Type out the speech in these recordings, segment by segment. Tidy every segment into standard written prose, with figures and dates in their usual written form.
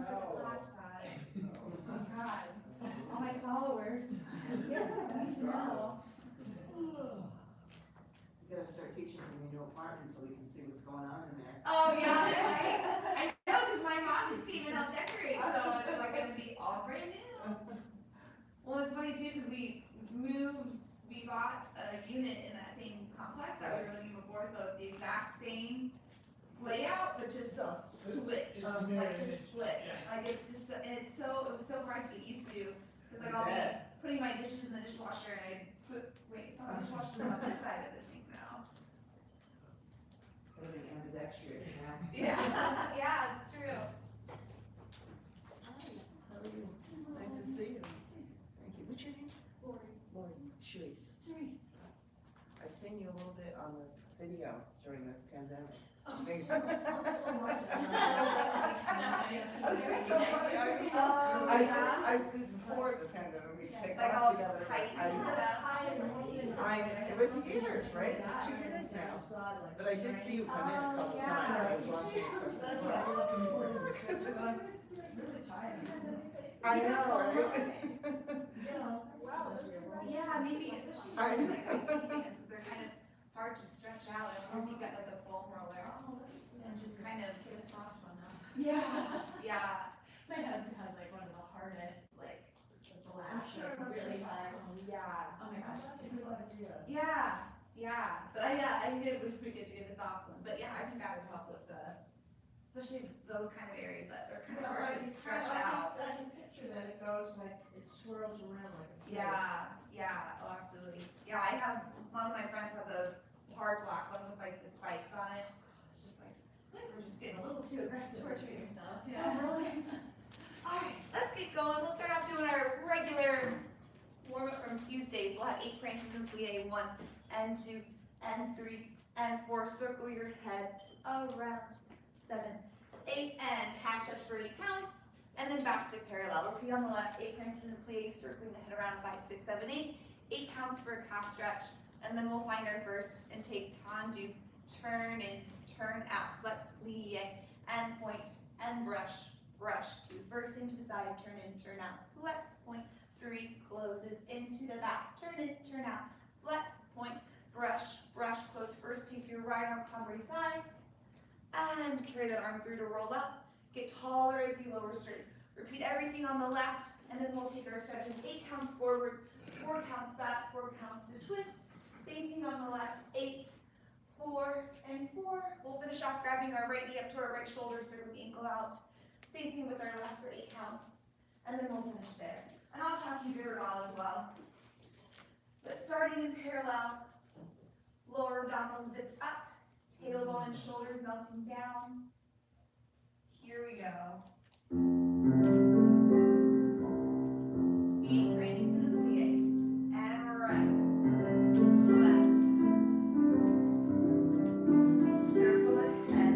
don't forget last time. Oh God, all my followers. Yeah, you should know. You gotta start teaching them in your new apartment so we can see what's going on in there. Oh yeah, right? I know, because my mom just came and helped decorate, so it's like gonna be all brand new. Well, it's funny too, because we bought a unit in that same complex that we were living before, so it's the exact same layout, but just switched, like just flipped. Like it's just, and it was so hard to get used to, because like I'll be putting my dishes in the dishwasher and I put, the dishwasher's on this side of the sink now. Living ambidextrous, Yeah, yeah, it's true. How are you? Nice to see you. Thank you. What's your name? Lori. Sharice. I've seen you a little bit on the video during the pandemic. Oh, Thank yeah. I did before the pandemic. We used to take Like class all together. tight and stuff. It was years, right? It's 2 years now. But I did see you come in a couple times. I was watching it. I know, right? Yeah, maybe, especially for like IT units, they're kind of hard to stretch out. I don't know if you got like a foam roller and just kind of Get a soft one now. yeah. My husband has like one of the hardest, like the lash, like really hard. Yeah. Oh my gosh, that's a good idea. Yeah. But I did wish we could do the soft one. But yeah, I think that would help with especially those kind of areas that are kind of hard to stretch out. I can picture that it goes like, it swirls around like a snake. Yeah, oh, absolutely. Yeah, I have, one of my friends have the hard black one with like the spikes on it. It's just like, we're just getting a little too aggressive. Torturing yourself, Yeah. yeah. Alright, let's get going. We'll start off doing our regular warm-up from Tuesdays. We'll have 8 prances in plie, 1 and 2 and 3 and 4. Circle your head around 7, 8, and half stretch for 8 counts. And then back to parallel. Repeat on the left, 8 prances in plie, circling the head around 5, 6, 7, 8. 8 counts for a calf stretch. And then we'll find our first and take tendu. Turn in, turn out, flex, plie, and point, and brush, to first into the side, turn in, turn out, flex, point, 3, closes into the back, turn in, turn out, flex, point, brush, close first, take your right arm, comedy side, and carry that arm through to roll up, get taller as you lower straight. Repeat everything on the left, and then we'll take our stretches, 8 counts forward, 4 counts back, 4 counts to twist, same thing on the left, 8, 4, and 4. We'll finish off grabbing our right knee up to our right shoulder, circle the ankle out. Same thing with our left for 8 counts. And then we'll finish there. And I'll talk you through it all as well. But starting in parallel, lower abdominals zipped up, tailbone and shoulders melting down. Here we go. 8 prances and plies. And right. Left. Circle ahead.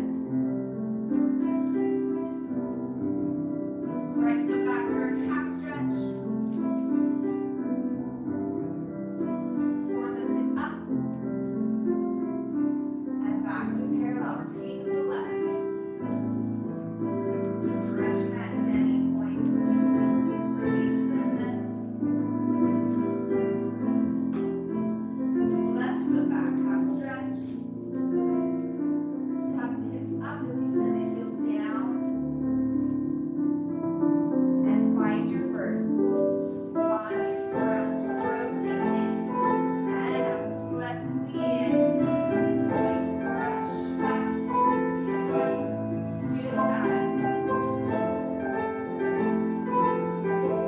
Right foot back for a calf stretch. Core lifted up. And back to parallel. Repeat with the left. Stretching that Denny point. Release the neck. Left foot back, calf stretch. Tuck the hips up as you send the heel down. And find your first. Tendu front, rotate in. And up, flex, plie. Point, brush, back. To the side.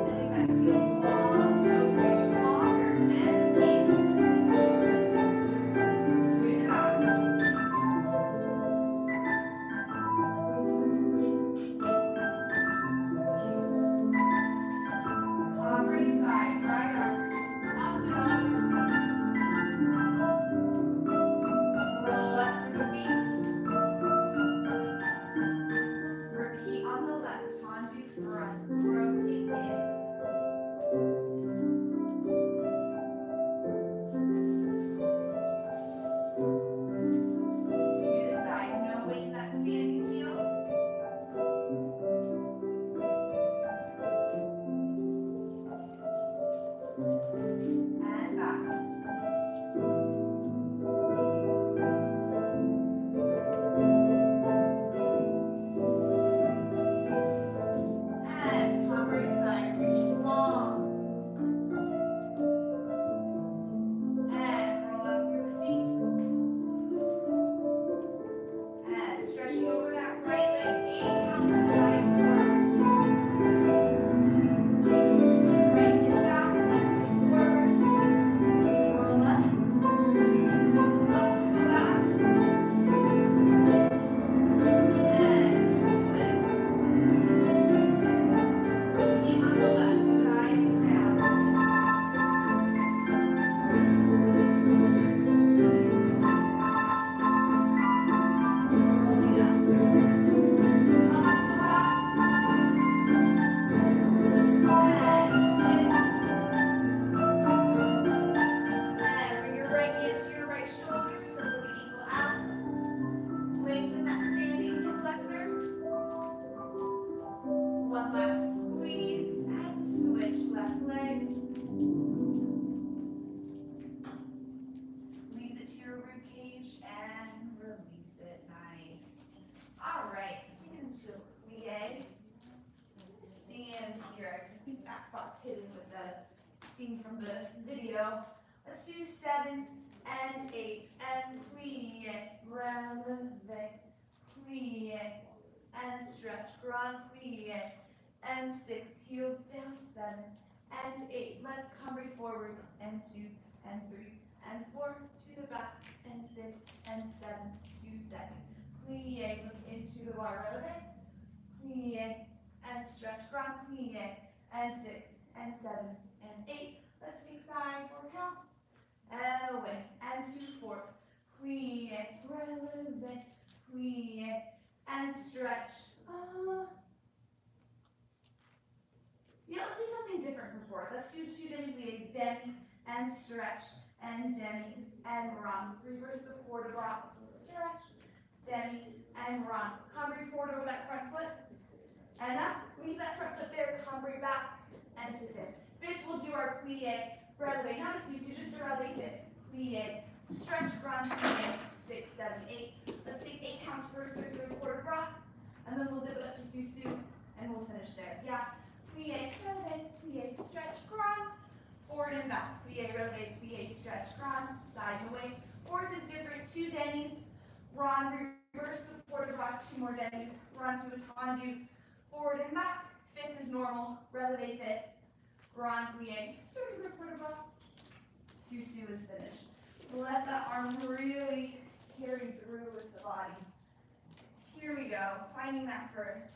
Sending that heel long, toes reach longer, and in. To the back. Opposite side, right arm up and over. Roll up through the feet. Repeat on the left, tendu front, rotate in. To the side, no weight in that standing heel. scene from the video. Let's do 7 and 8 and plie, releve, plie, and stretch, grand plie, and 6, heels down, 7 and 8. Let's cambre forward, and 2 and 3 and 4 to the back, and 6 and 7, 2 seconds. Plie, look into the bar, releve, plie, and stretch, grand plie, and 6 and 7 and 8. Let's take side 4 counts, and away, and 2, 4, plie, releve, plie, and stretch. Yeah, let's do something different from 4. Let's do 2 demi-plies, demi, and stretch, and demi, and run. Reverse the port de bras, stretch, demi, and run. Cambre forward over that front foot, and up. Leave that front foot there, cambre back, and to 5th. 5th, we'll do our plie, releve, not a sisu, just a releve 5th. Plie, stretch, grand plie, 6, 7, 8. Let's take 8 counts for a circular port de bras, and then we'll zip it up to sisu, and we'll finish there. Yeah. Plie, releve, plie, stretch, grand, forward and back. Plie, releve, plie, stretch, grand, side and away. 4th is different, 2 denis, run, reverse the port de bras, 2 more denis, run to a tendu, forward and back. 5th is normal, releve 5th, grand plie, circular port de bras, sisu and finish. Let that arm really carry through with the body. Here we go, finding that first.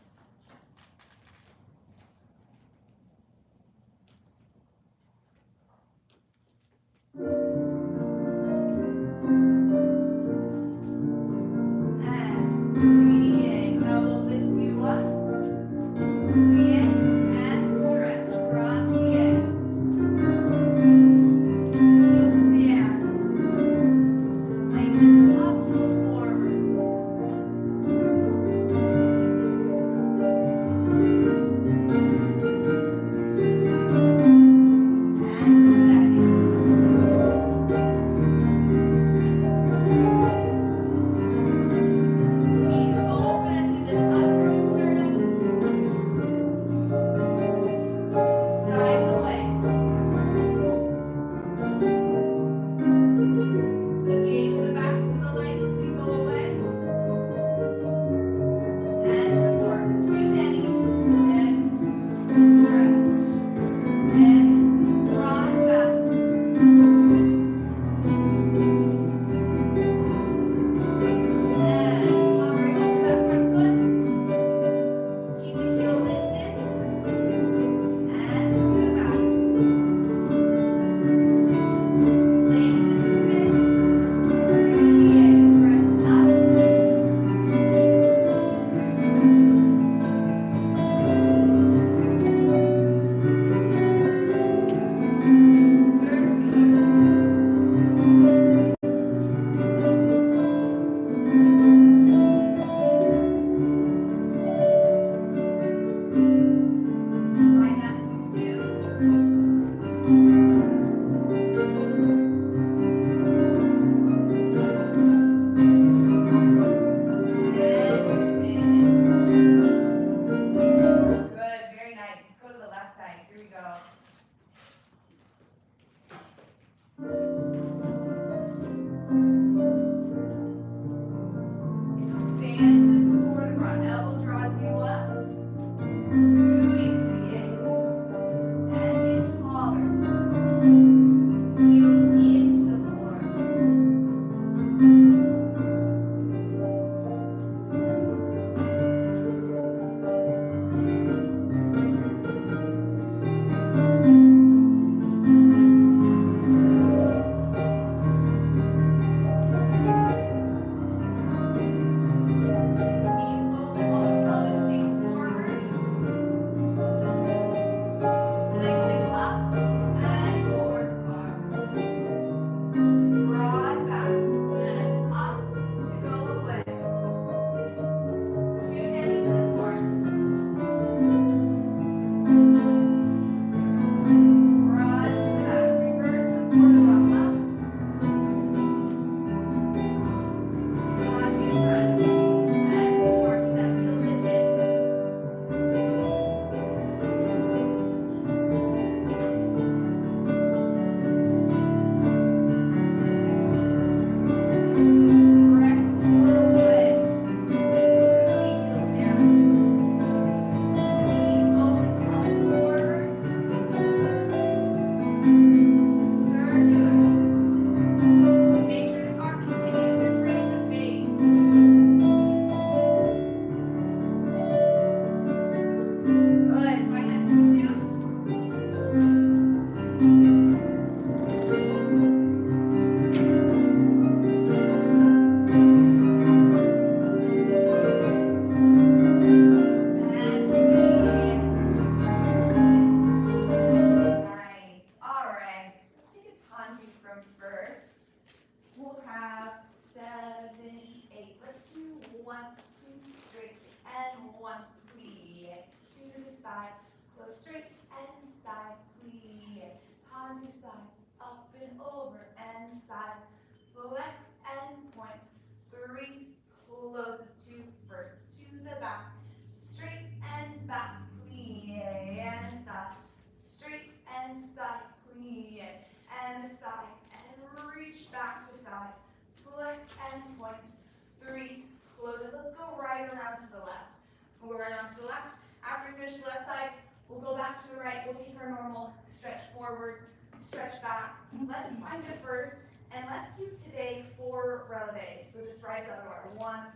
right on to the left. After we finish the left side, we'll go back to the right. We'll take our normal stretch forward, stretch back. Let's find it first, and let's do today 4 relevés. So just rise out of the water.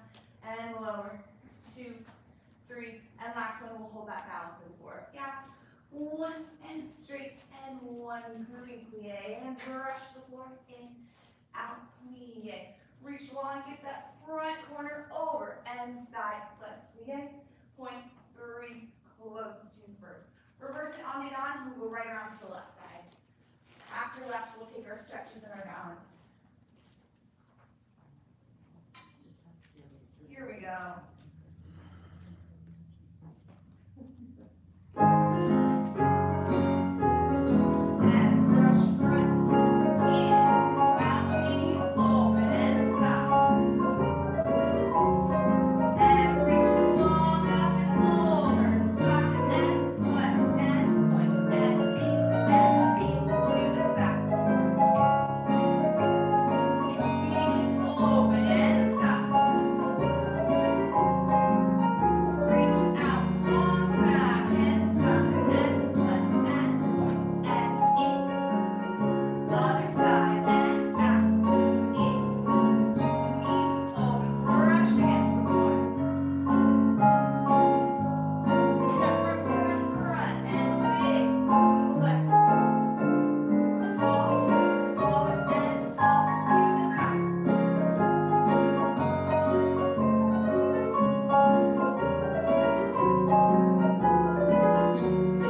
1 and lower, 2, 3, and last one we'll hold that balance in 4. Yeah. 1 and straight, and 1 moving plie, and brush the floor in, out, plie. Reach long, get that front corner over and side flex plie. Point 3, closes to first. Reverse it on and on, we'll go right around to the left side. After left, we'll take our stretches and our balance. Here we go. And brush front, in, out, knees open and stop. And reach long up and over, side and flex and point and in to the back. Knees open and stop. Reach out, long back and side and flex and point and in. Other side and out, in. Knees open, brush against the floor. That front corner front and big flex. Tall, taller and toss to the back.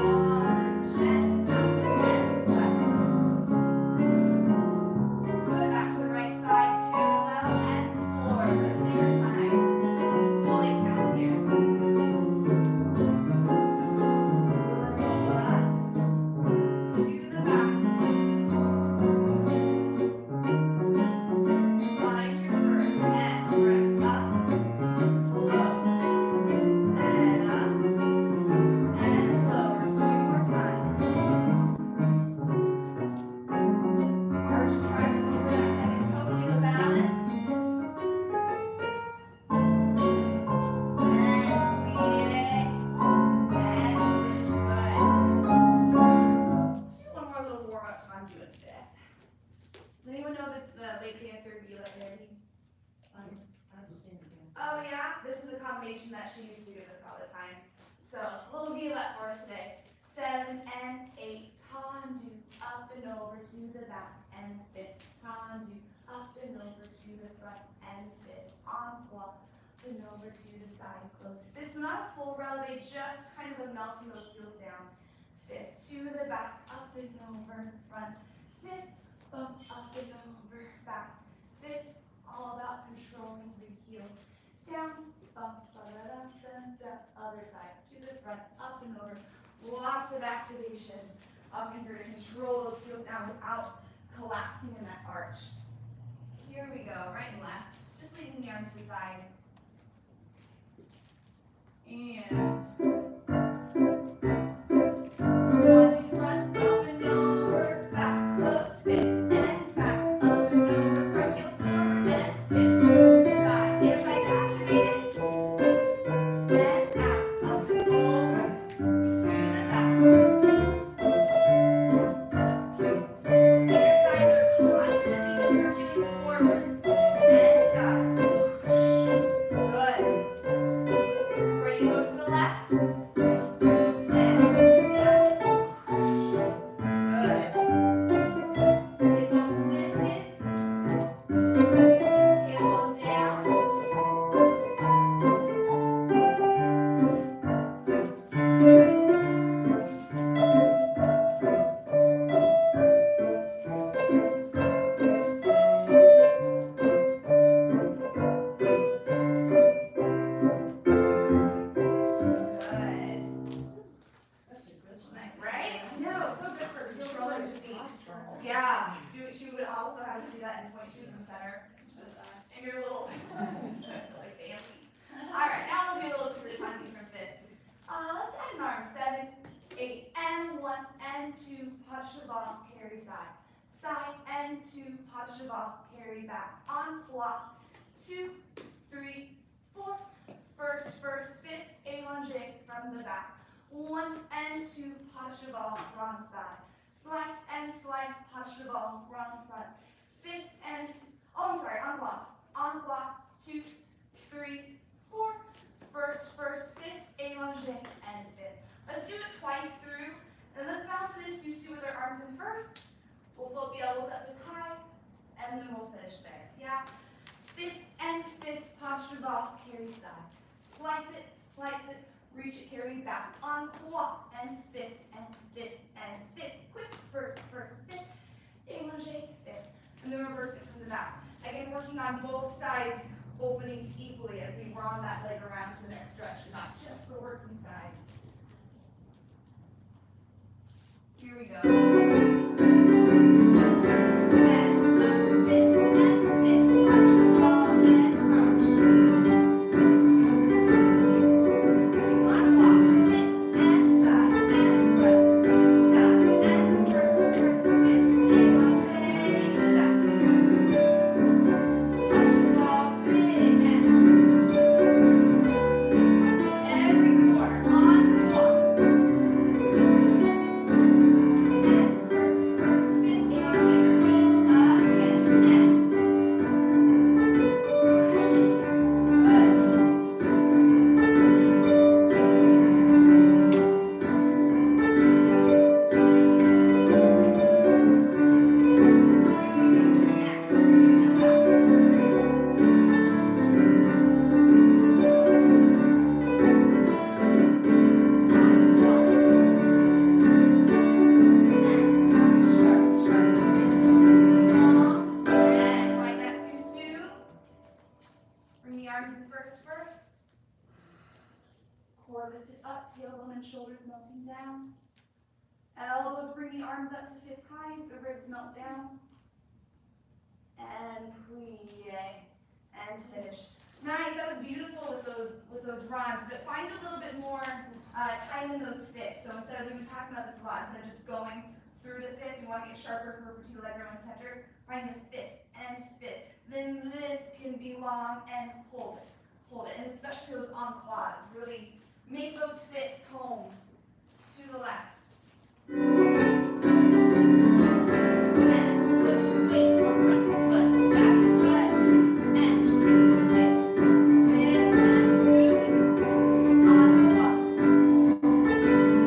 Lunge and out and flex. Good, back to the right side, parallel and forward. Let's take our time. Full 8 counts here. Roll up to the back. Find your first and press up, low, and up, and lower. 2 more times. Arch, try to lower that second toe, feel the balance. And plie, and finish. Good. Let's do one more little warm up time doing 5th. Does anyone know the late dancer Blvd? Oh yeah, this is a combination that she used to do this all the time. So a little Violet for us today. 7 and 8, tendu, up and over to the back and 5th, tendu, up and over to the front and 5th, envelope, up and over to the side, close. This is not a full releve, just kind of a melting those heels down. 5th, to the back, up and over, front, 5th, bump, up and over, back, 5th, all about controlling the heels. Down, bump, ba-da-da-da-da, other side, to the front, up and over. Lots of activation up in here to control those heels down without collapsing in that arch. Here we go, right and left. Just leaving the arm to the side. And tendu front, up and over, back, close, 5th, and back, up and over, front heel forward, and 5th, side. Everybody's activated. And out, up and over, to the back. Your thighs are constantly circulating forward and side. Good. Ready to go to the left? And back. Good. Tailbone's lifted. Tailbone down. Good. Right? No, so good for heel rolling the feet. Yeah. She would also have us do that in point shoes in the center. And your little like family. Alright, now we'll do a little bit of time from 5th. Let's add an arm. 7, 8, and 1, and 2, pas de cheval, carry side. Side and 2, pas de cheval, carry back. On block. 2, 3, 4. First, fifth, allongé from the back. 1 and 2, pas de cheval, wrong side. Slice and slice, pas de cheval, wrong front. 5th and, oh, I'm sorry, en bloc. En bloc, 2, 3, 4. First, 5th, allongé, and 5th. Let's do it twice through, and let's bounce this susu with our arms in first. We'll float the elbows up and high, and then we'll finish there. Yeah? 5th and 5th, pas de cheval, carry side. Slice it, reach it, carry back. En trois, and 5th, and 5th, and 5th. Quick, first, 5th, allongé, 5th. And then reverse it from the back. Again, working on both sides, opening equally as we run that leg around to the next stretch, not just the working side. Here we go. Tailbone and shoulders melting down. Elbows bring the arms up to 5th highs, the ribs melt down. And plie, and finish. Nice, that was beautiful with those runs, but find a little bit more time in those fifths. So instead of, we've been talking about this a lot, instead of just going through the 5th, you want to get sharper for vertical leg and center, find the 5th and 5th. Then this can be long and hold it, and especially those en croix, really make those fits home to the left. And put weight on front foot. That's good. And split. Fit and move. On the up.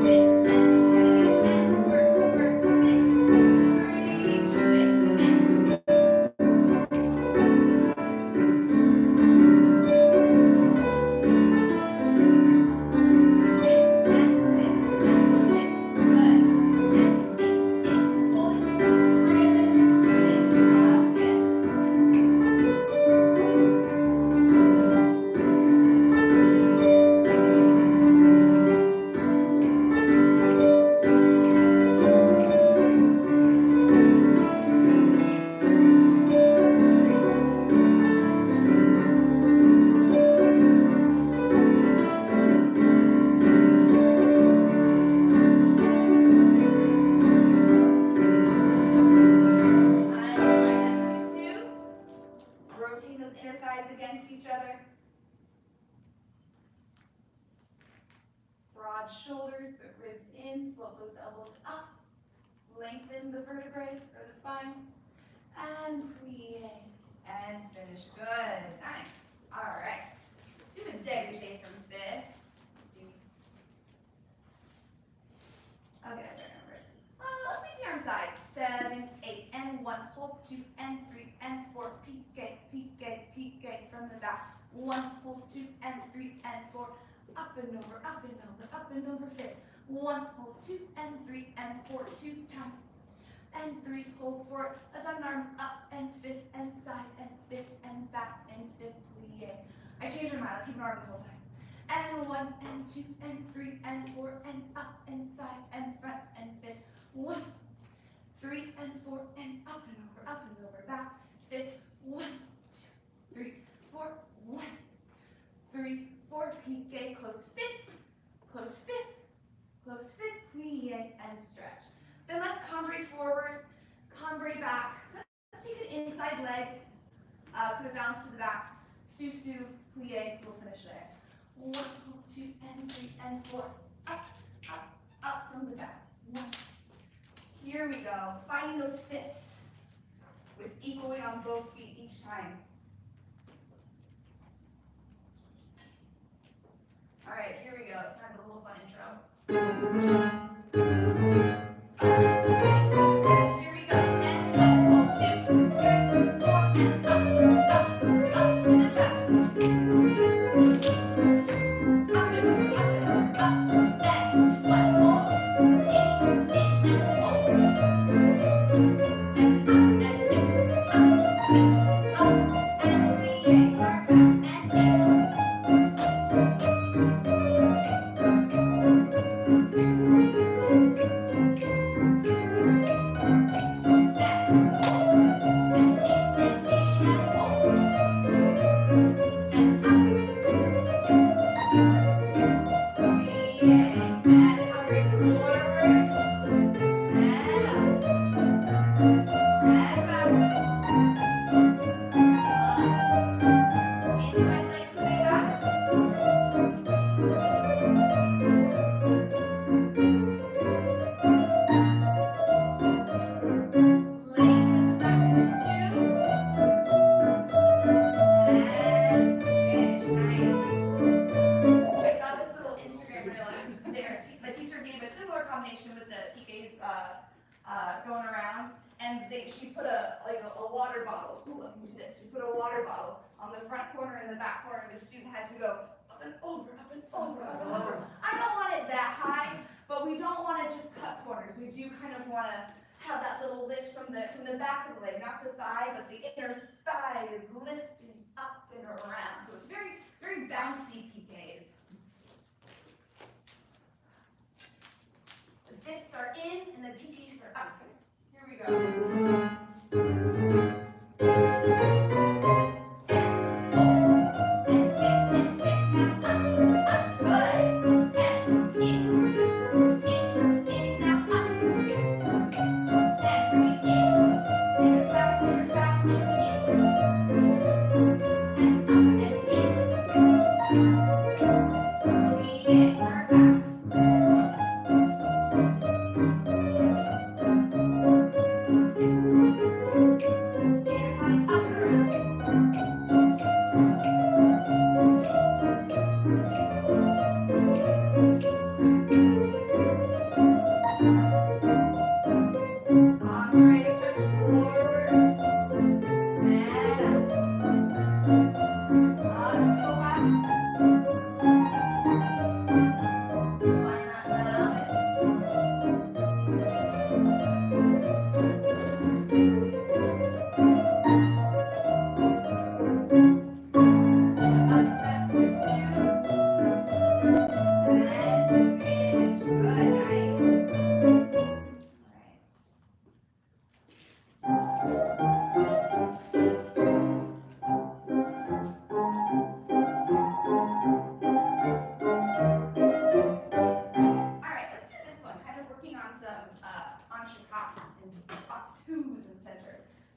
Fit and first fit. Reach, fit and shoulders, but ribs in, float those elbows up, lengthen the vertebrae or the spine, and plie, and finish. Good, nice. All right, let's do a dégagé from 5th. Okay, that's right, remember. Let's leave the arm side. 7, 8, and 1, hold 2, and 3, and 4, pique from the back. 1, hold 2, and 3, and 4. Up and over, up and over, up and over, 5th. 1, hold 2, and 3, and 4, 2 times. And 3, hold 4. Let's have an arm up, and 5th, and side, and 5th, and back, and 5th, plie. I changed my mind, let's keep an arm the whole time. And 1, and 2, and 3, and 4, and up, and side, and front, and 5th. 1, 3, and 4, and up and over, back, 5th. 1, 2, 3, 4, 1, 3, 4, pique, close 5th, close 5th, close 5th, plie, and stretch. Then let's cambre forward, cambre back. Let's take an inside leg, put a bounce to the back, susu, plie, we'll finish there. 1, 2, and 3, and 4. Up, up, up from the back. 1. Here we go. Finding those fits with equal weight on both feet each time. All right, here we go. It's time for a little fun intro. Here we go. And 1, 2, 3, 4, and up to the back. Up and and 1, hold, in, and hold. And up, and plie, start back, and in. The teacher gave a similar combination with the PKs going around, and she put a water bottle. Ooh, let me do this. She put a water bottle on the front corner and the back corner, and the student had to go up and over, up and over, up and over. I don't want it that high, but we don't want to just cut corners. We do kind of want to have that little lift from the back of the leg, not the thigh, but the inner thigh is lifting up and around. So it's very, very bouncy PKs. The fits are in and the PKs are up. Here we go.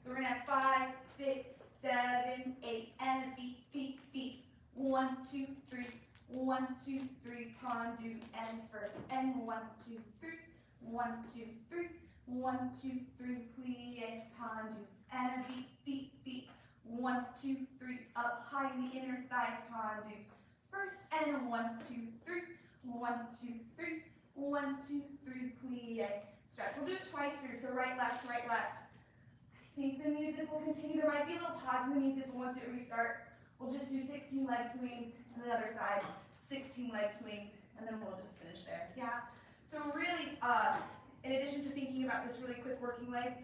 So we're gonna have 5, 6, 7, 8, and feet. 1, 2, 3. 1, 2, 3. Tendu and first. And 1, 2, 3. 1, 2, 3. 1, 2, 3. Plie, tendu and feet. 1, 2, 3. Up high in the inner thighs. Tendu first. And 1, 2, 3. 1, 2, 3. 1, 2, 3. Plie. Stretch. We'll do it twice through. So right, left, right, left. I think the music will continue. There might be a little pause in the music once it restarts. We'll just do 16 leg swings on the other side, 16 leg swings, and then we'll just finish there. Yeah. So really, in addition to thinking about this really quick working leg,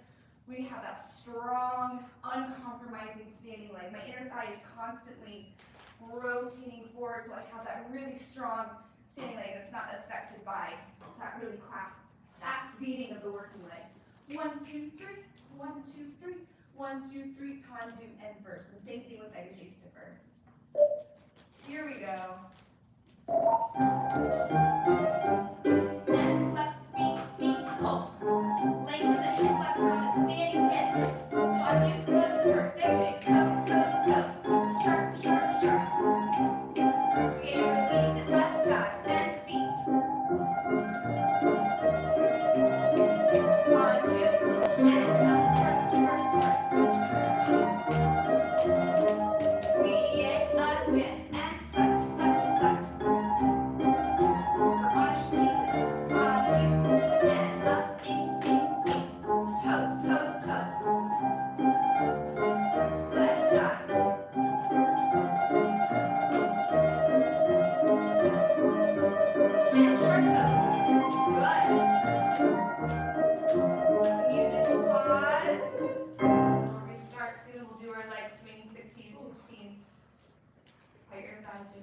we have that strong, uncompromising standing leg. My inner thigh is constantly rotating forward, so I have that really strong standing leg that's not affected by that really fast beating of the working leg. 1, 2, 3. 1, 2, 3. 1, 2, 3. Tendu and first. And same thing with adjacent to first. Here we go. And flex, feet, hold. Lengthen the hip flexor on the standing hip. Tendu, close to first. Adjacent, toes. Sharp. guys do.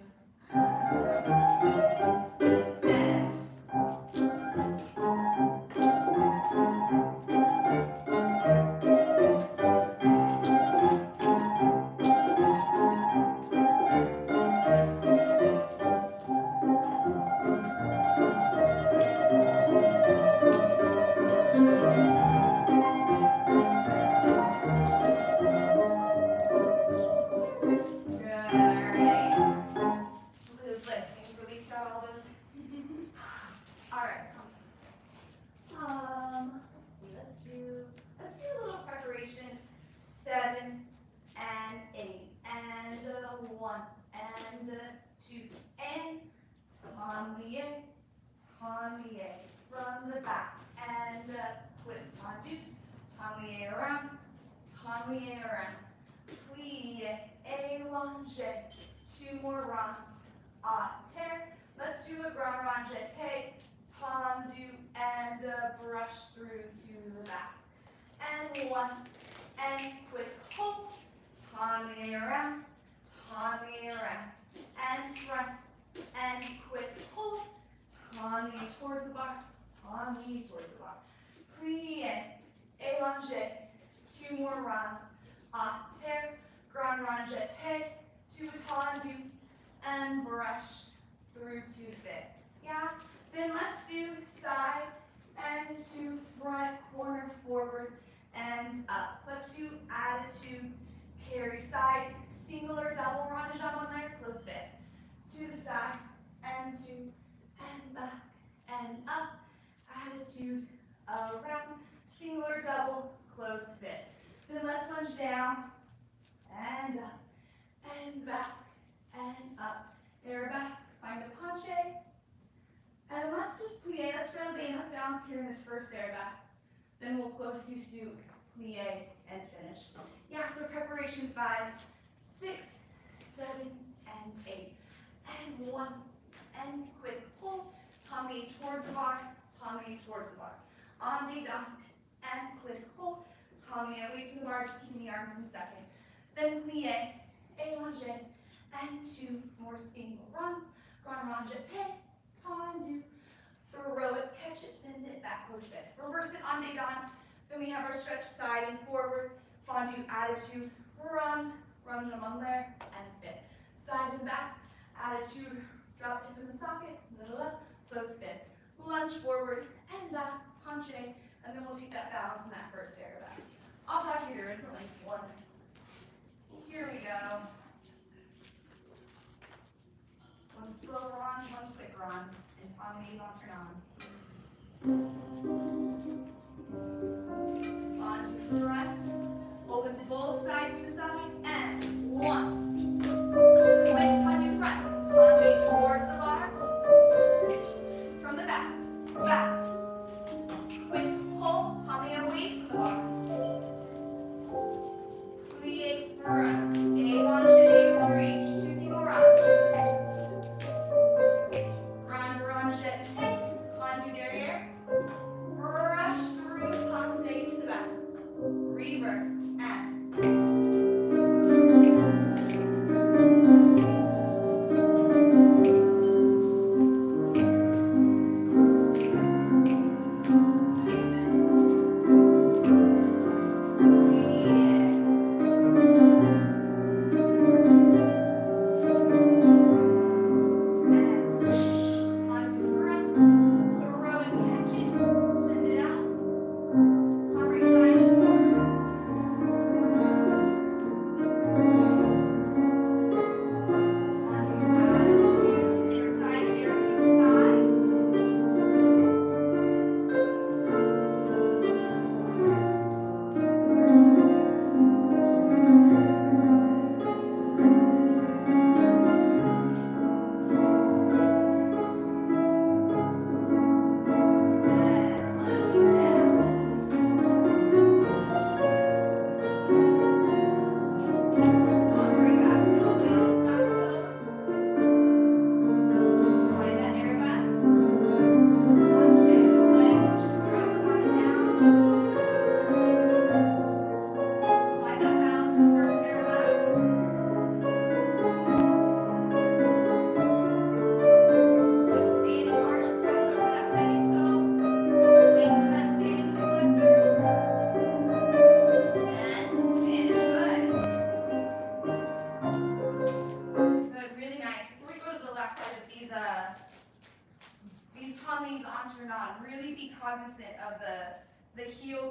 And let's do a little preparation. 7 and 8 and 1 and 2 and Tommy from the back and flip tendu, Tommy around, plie, allonge, 2 more runs, terre. Let's do a grand rangete, tendu and brush through to the back. And 1 and quick hold, Tommy around, and front, and quick hold, Tommy towards the bar, plie, allonge, 2 more runs, terre, grand rangete, to a tendu, and brush through to fit. Yeah? Then let's do side and to front, corner forward, and up. Let's do attitude, carry side, single or double rond jump on there, close fit. To the side, and to, and back, and up. Attitude, around, single or double, close fit. Then let's lunge down, and up, and back, and up. Arabesque, find a penché. And let's just plie, let's balance here in this first arabesque. Then we'll close to soup, plie, and finish. Yeah, so preparation 5, 6, 7, and 8. And 1, and quick pull, Tommy towards the bar, On the down, and quick pull, Tommy away from the bar, just keeping the arms in second. Then plie, allonge, and 2 more single runs, grand rangete, tendu, throw it, catch it, send it, back, close fit. Reverse it, on day down. Then we have our stretch side and forward, fondue, attitude, run jump on there, and fit. Side and back, attitude, drop hip in the socket, middle up, close fit. Lunge forward and back, penché, and then we'll take that balance in that first arabesque. I'll talk you through it, it's only 1. Here we go. 1 slow run, 1 quick run, and Tommy on turn on. On to front, open both sides to the side, and 1. Quick Tommy front, Tommy towards the bar, from the back, Quick pull, Tommy away from the bar. Plie front, allonge, reach, 2 single rounds. Grand rangete, tendu derrière,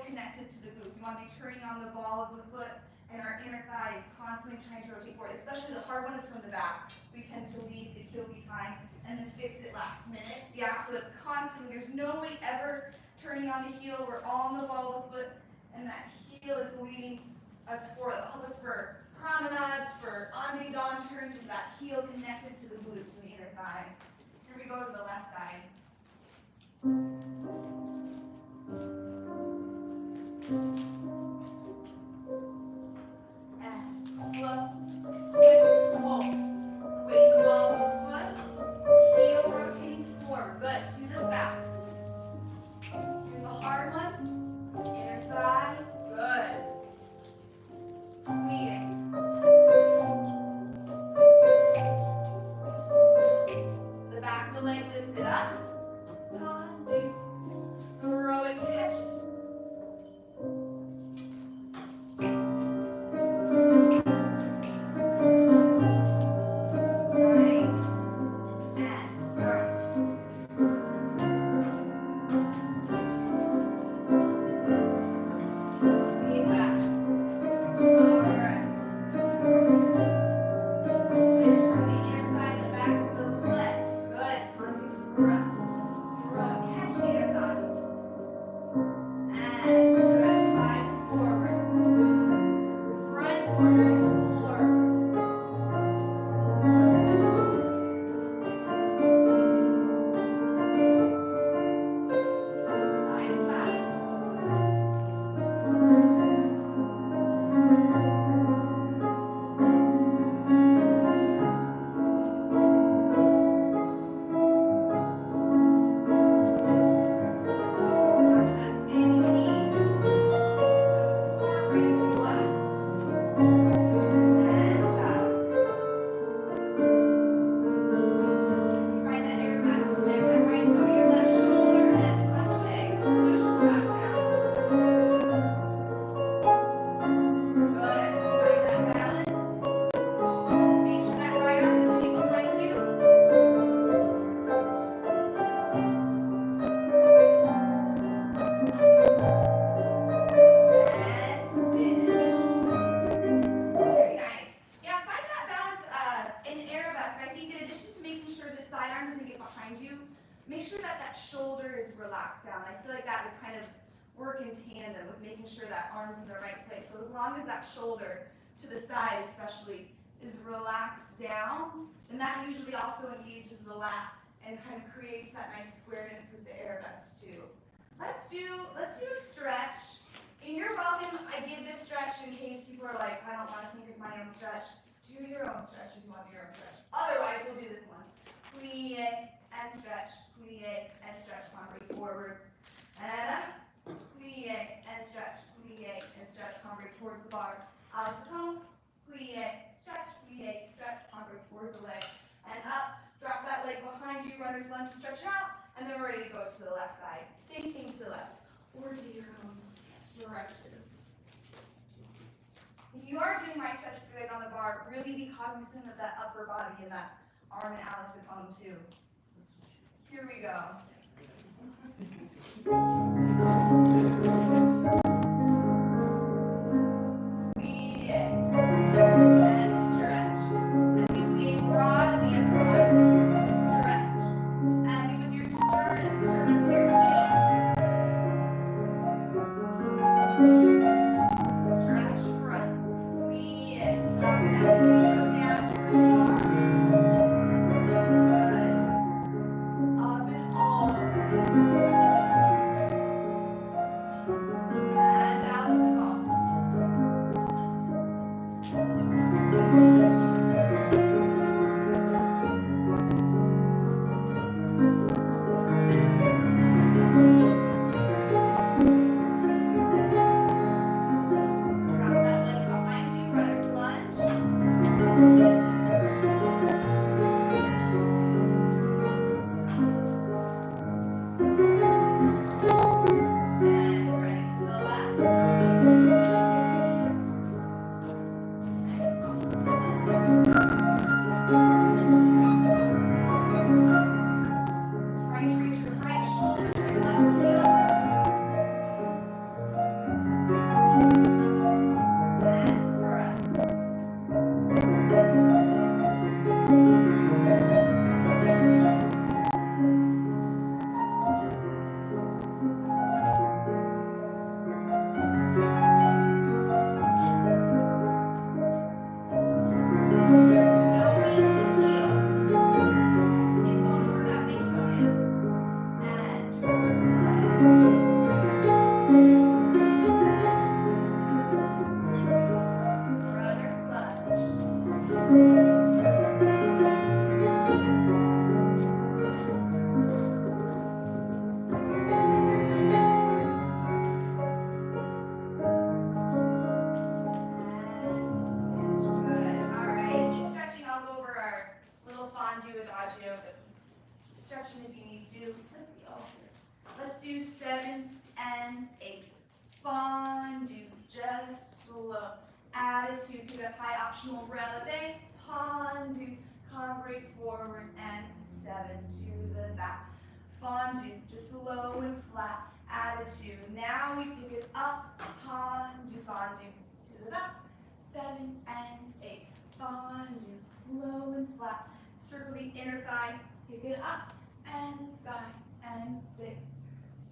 connected to the glutes. We want to be turning on the ball of the foot, and our inner thigh is constantly trying to rotate forward. Especially the hard one is from the back. We tend to leave the heel behind and then fix it last minute. Yeah, so it's constantly, there's no way ever turning on the heel. We're all on the ball of the foot, and that heel is leading us forward. It'll help us for promenades, for on-day-dawn turns, with that heel connected to the glutes and the inner thigh. Here we go to the left side. And slow. Whoa. Weight the ball of the foot. Heel rotating forward. Good. To the back. Here's the hard one. Inner thigh. Good. Lead. The back of the leg lifted up. Undo. Throw it, catch it. Nice. And throw. Lean back. Alright. Lift from the inner thigh to the back of the leg. Good. Undo, throw. Throw. Catch the inner thigh. And stretch side forward. Front forward. Side and back. Watch that standing knee. The floor brings blood. And back. As you find that air mass, connect that right toe to your left shoulder and punch leg. Push back down. Good. Find that balance. Make sure that right arm is big behind you. And finish. Very nice. Yeah, find that balance in arabesque. I think in addition to making sure the side arm doesn't get behind you, make sure that that shoulder is relaxed down. I feel like that would kind of work in tandem with making sure that arm's in the right place. So as long as that shoulder to the side especially is relaxed down, then that usually also engages the lat and kind of creates that nice squareness with the arabesque too. Let's do a stretch. And you're welcome, I give this stretch in case people are like, I don't want to think of my own stretch. Do your own stretch if you want to do your own stretch. Otherwise, we'll do this one. Plie and stretch, plie and stretch. Come on, breathe forward. And up. Plie and stretch, plie and stretch. Come on, breathe towards the bar. Out of the cone. Plie, stretch, come on, breathe towards the leg. And up. Drop that leg behind you, runner's lunge, stretch it out. And then we're ready to go to the left side. Same thing to the left. Or do your own stretches. If you are doing my stretch with your leg on the bar, really be cognizant of that upper body and that arm and Alice at home too. Here we go. Plie and stretch. And we plie broad in the upper body. Stretch. And be with your sternum to your heel. Stretch front. Plie. Dropping that pinky toe down to your bar. Good. Up and over. attitude, pick it up high, optional releve, tendu, cambre forward, and 7 to the back. Fondu, just low and flat, attitude. Now we pick it up, tendu, fondu, to the back, 7 and 8. Fondu, low and flat, circle the inner thigh, pick it up, and side, and 6,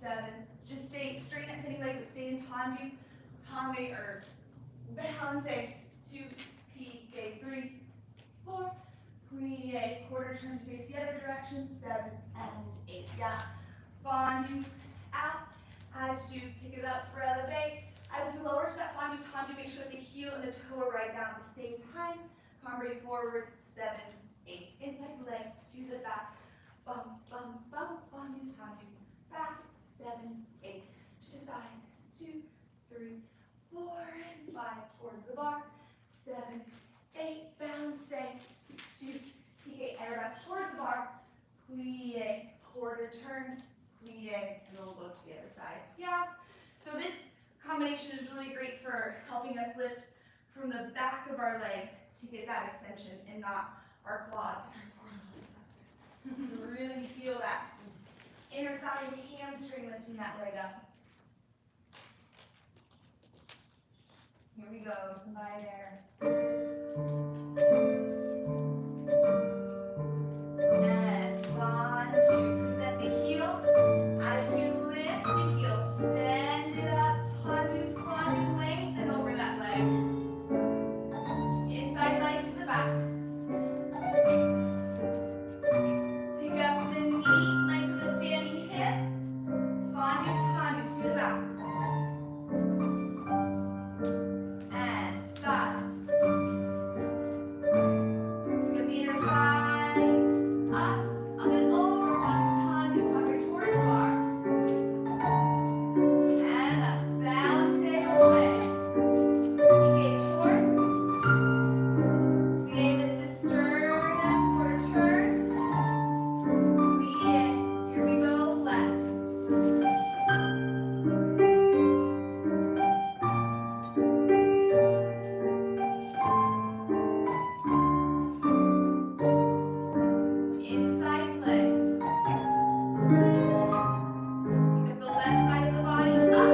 7. Just stay straight that sitting leg, but stay in tendu, tombe, or balance, 2, pike, 3, 4, plie, quarter turn to face the other direction, 7 and 8. Yeah. Fondu, out, attitude, pick it up, releve. As you lower to that fondu, tendu, make sure the heel and the toe are right down at the same time. Cambre forward, 7, 8. Inside leg to the back. Bump, bump, bump, fondu, tendu, back, 7, 8. To the side, 2, 3, 4, and 5. Towards the bar, 7, 8. Balance, 2, plie, arabesque towards the bar. Plie, quarter turn, plie, and then we'll go to the other side. Yeah. So this combination is really great for helping us lift from the back of our leg to get that extension and not our quad. Really feel that inner thigh and hamstring lifting that leg up. Here we go, somebody there. And 1, 2, set the heel, attitude, lift the heel, send it up, tendu, fondu, lengthen over that leg. Inside leg to the back. Pick up the knee, lengthen the standing hip, fondu, tendu, to the back. And stop. Pick up the inner thigh, up and over, fondu, tendu, hover towards the bar. And up, balance, stay away. Engage towards. Plie with the sternum, quarter turn. Plie, here we go, left. Inside leg. Pick up the left side of the body, up.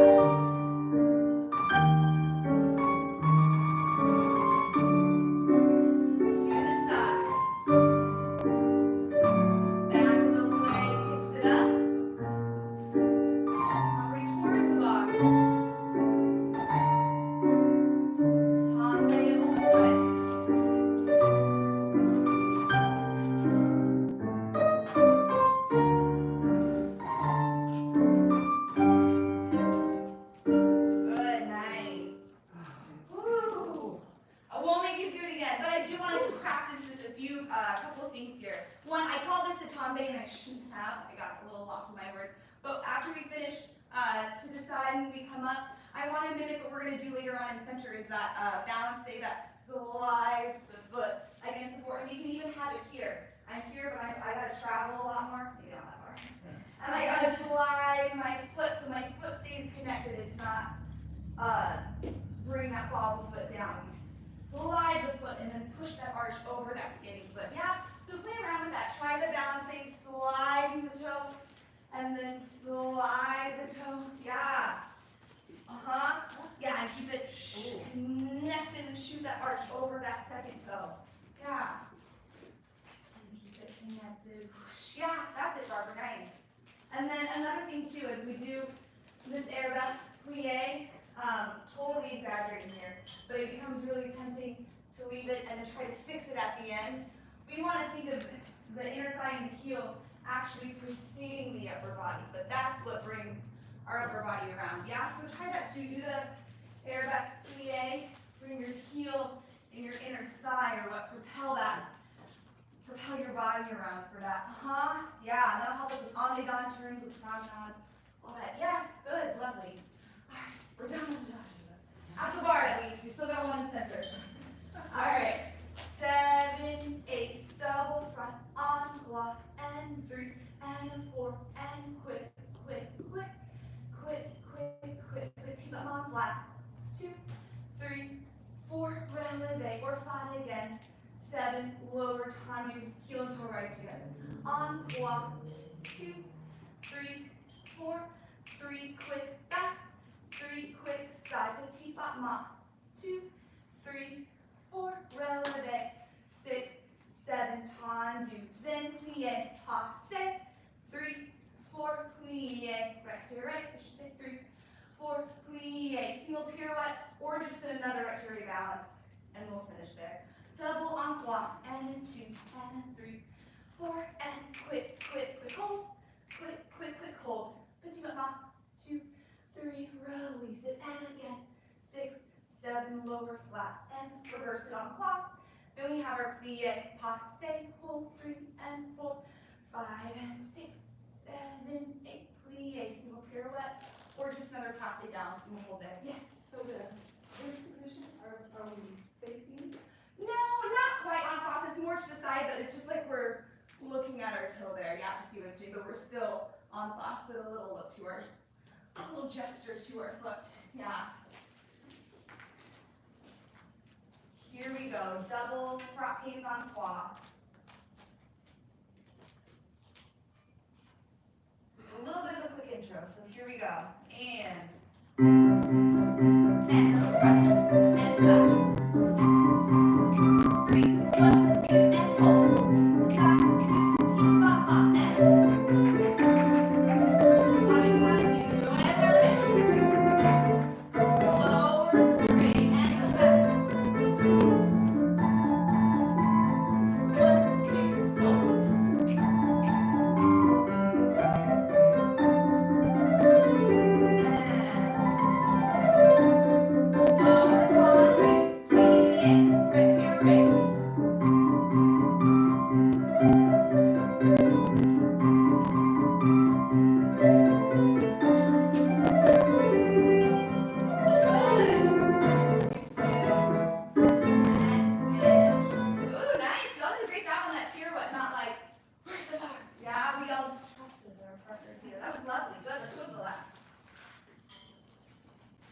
To the side. Back of the leg picks it up. Hovering towards the bar. Tombe away. Good, nice. Woo. I won't make you do it again, but I do want to just practice just a couple of things here. One, I call this the tombe, and I shouldn't have. I got a little lost in my words. But after we finish to the side and we come up, I want to mimic what we're going to do later on in center is that balance, that slides the foot against the board. And you can even have it here. I'm here, but I got to travel a lot more. Maybe not that far. And I got to slide my foot so my foot stays connected. It's not bring that ball of the foot down. You slide the foot and then push that arch over that standing foot. Yeah? So play around with that. Try the balance, sliding the toe and then slide the toe. Yeah. Yeah, and keep it connected and shoot that arch over that second toe. Yeah. And keep it connected. Yeah, that's it, Barbara. Nice. And then another thing too is we do this arabesque plie. Totally exaggerating here, but it becomes really tempting to leave it and then try to fix it at the end. We want to think of the inner thigh and the heel actually preceding the upper body, but that's what brings our upper body around. Yeah, so try that too. Do the arabesque plie, bring your heel and your inner thigh or what propel your body around for that. Yeah, that'll help us with on-the-on turns, with promenades, all that. Yes, good, lovely. All right, we're done with the dodge. At the bar at least, we still got one in center. All right, 7, 8, double front, on block, and 3, and 4, and quick, quick, quick, quick, quick, quick, quick, keep them on flat. 2, 3, 4, releve, or 5 again. 7, lower time, you heel and toe right together. On, walk, 2, 3, 4, 3, quick back, 3, quick side, petit pas ma, 2, 3, 4, releve, 6, 7, tendu, then plie, passe, 3, 4, plie, right to your right, I should say 3, 4, plie, single pirouette, or just another right to rebalance, and we'll finish there. Double emploi, and 2, and 3, 4, and quick, quick, quick hold, quick, quick, quick hold, petit pas, 2, 3, release it, and again, 6, 7, lower flat, and reverse it emploi. Then we have our plie, passe, hold, 3, and 4, 5, and 6, 7, 8, plie, single pirouette, or just another passe balance, and we'll hold there. Yes? So the first position, are we facing? No, not quite on cross. It's more to the side, but it's just like we're looking at our toe there. You have to see what it's doing, but we're still on cross with a little look to our, a little gesture to our foot. Yeah. Here we go. Double trapeze en croix. A little bit of a quick intro. So here we go. And to the front. And stop. 3, 1, 2, and hold. Stop, 2, petit pas, and. Lower straight and go back. 1, 2, hold.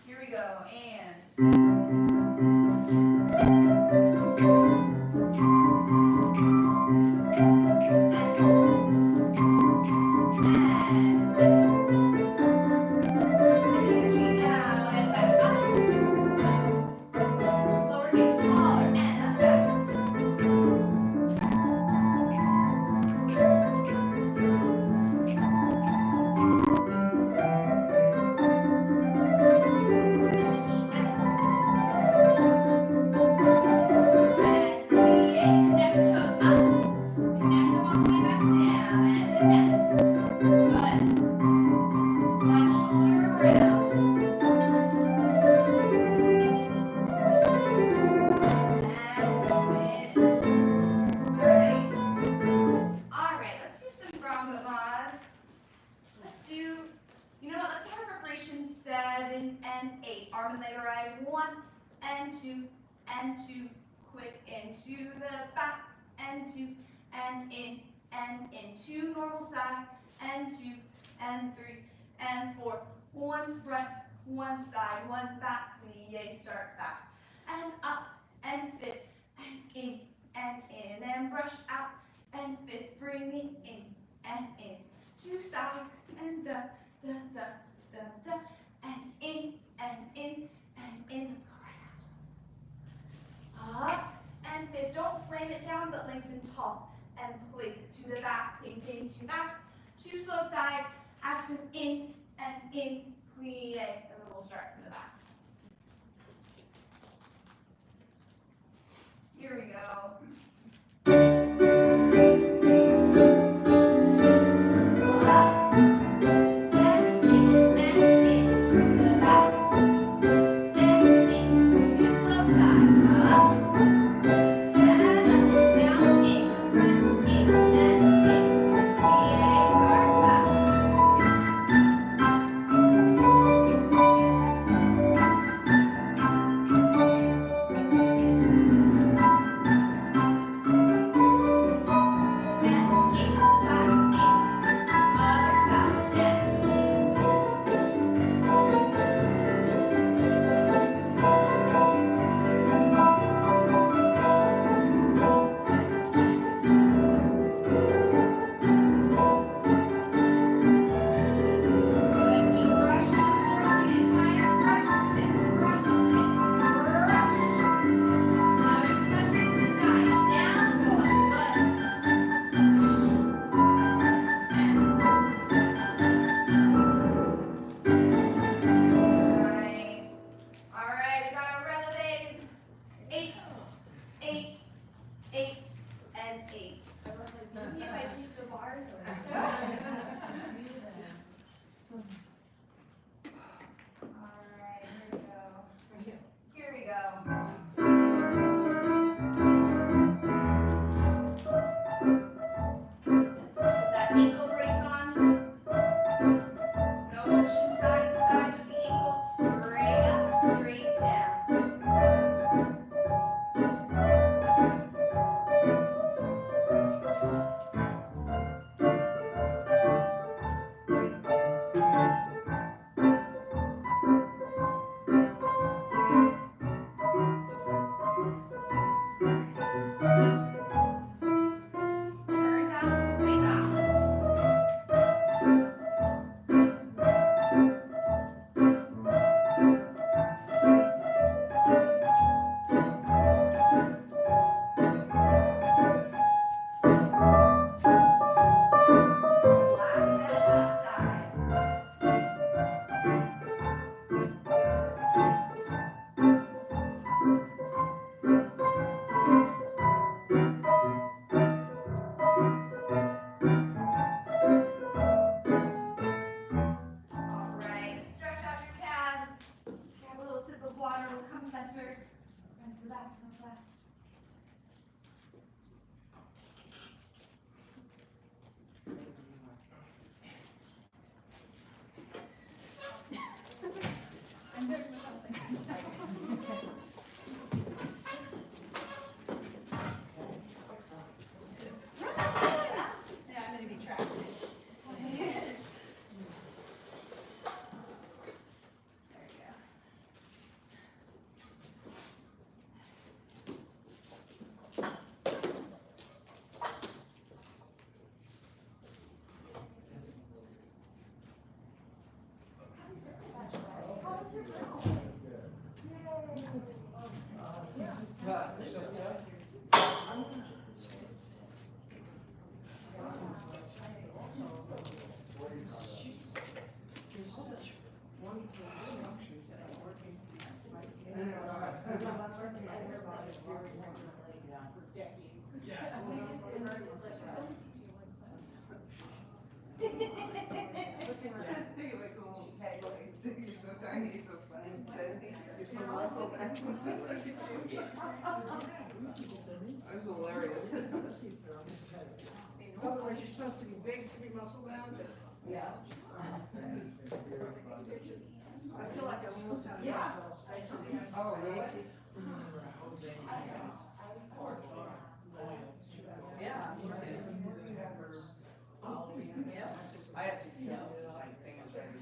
Here we go, and lower get taller and back. Arm and leg right, 1 and 2 and 2, quick into the back and 2 and in 2, normal side and 2 and 3 and 4, 1 front, 1 side, 1 back, plie, start back and up and fit and in and brush out and fit, bring it in, 2 side and da da da da da and in. Let's go right actions. Up and fit. Don't slam it down, but lengthen tall and place it to the back. Same thing, too fast. 2 slow side. Accent in, plie, and then we'll start from the back. Here we go. come center, and to the back, come last. I'm doing something. Yeah, I'm gonna be trapped. Yes. There you go. That's hilarious. In other words, you're supposed to be big to be muscle bound. Yeah. I feel like I'm supposed to be. Yeah. Oh, really? Yeah. I have to, my thing is ready.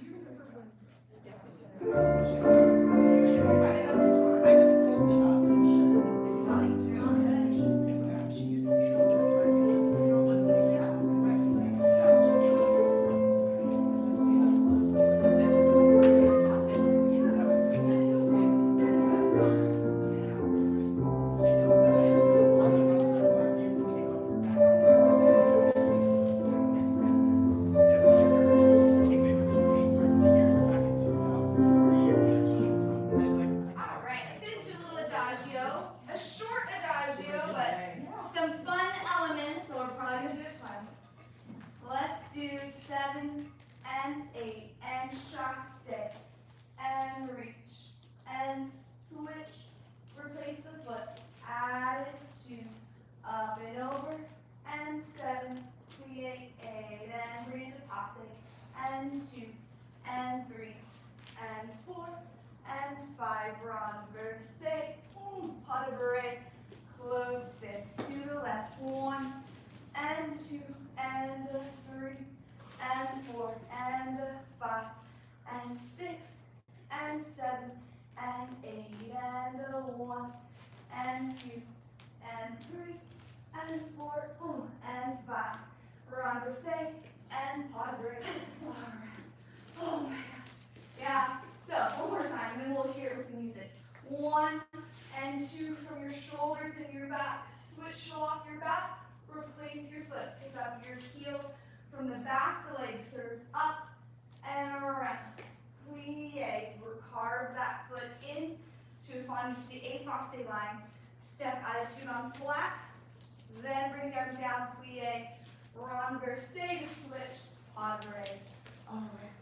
From the back, the leg serves up and around. Plie. Carve that foot in to find to the a face line. Step attitude on flat. Then bring down, plie. Renverse to switch. Padre. Alright.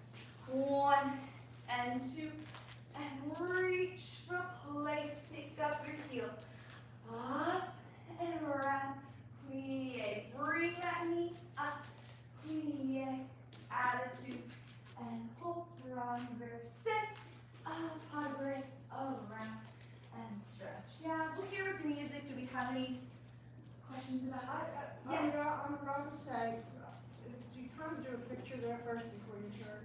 1 and 2 and reach. Replace. Pick up your heel. Up and around. Plie. Bring that knee up. Plie, attitude, and hold, renverse, padre, around, and stretch. Yeah, we'll hear with the music. Do we have any questions about it? Yes. I'm about to say, do you kind of do a picture there first before you turn?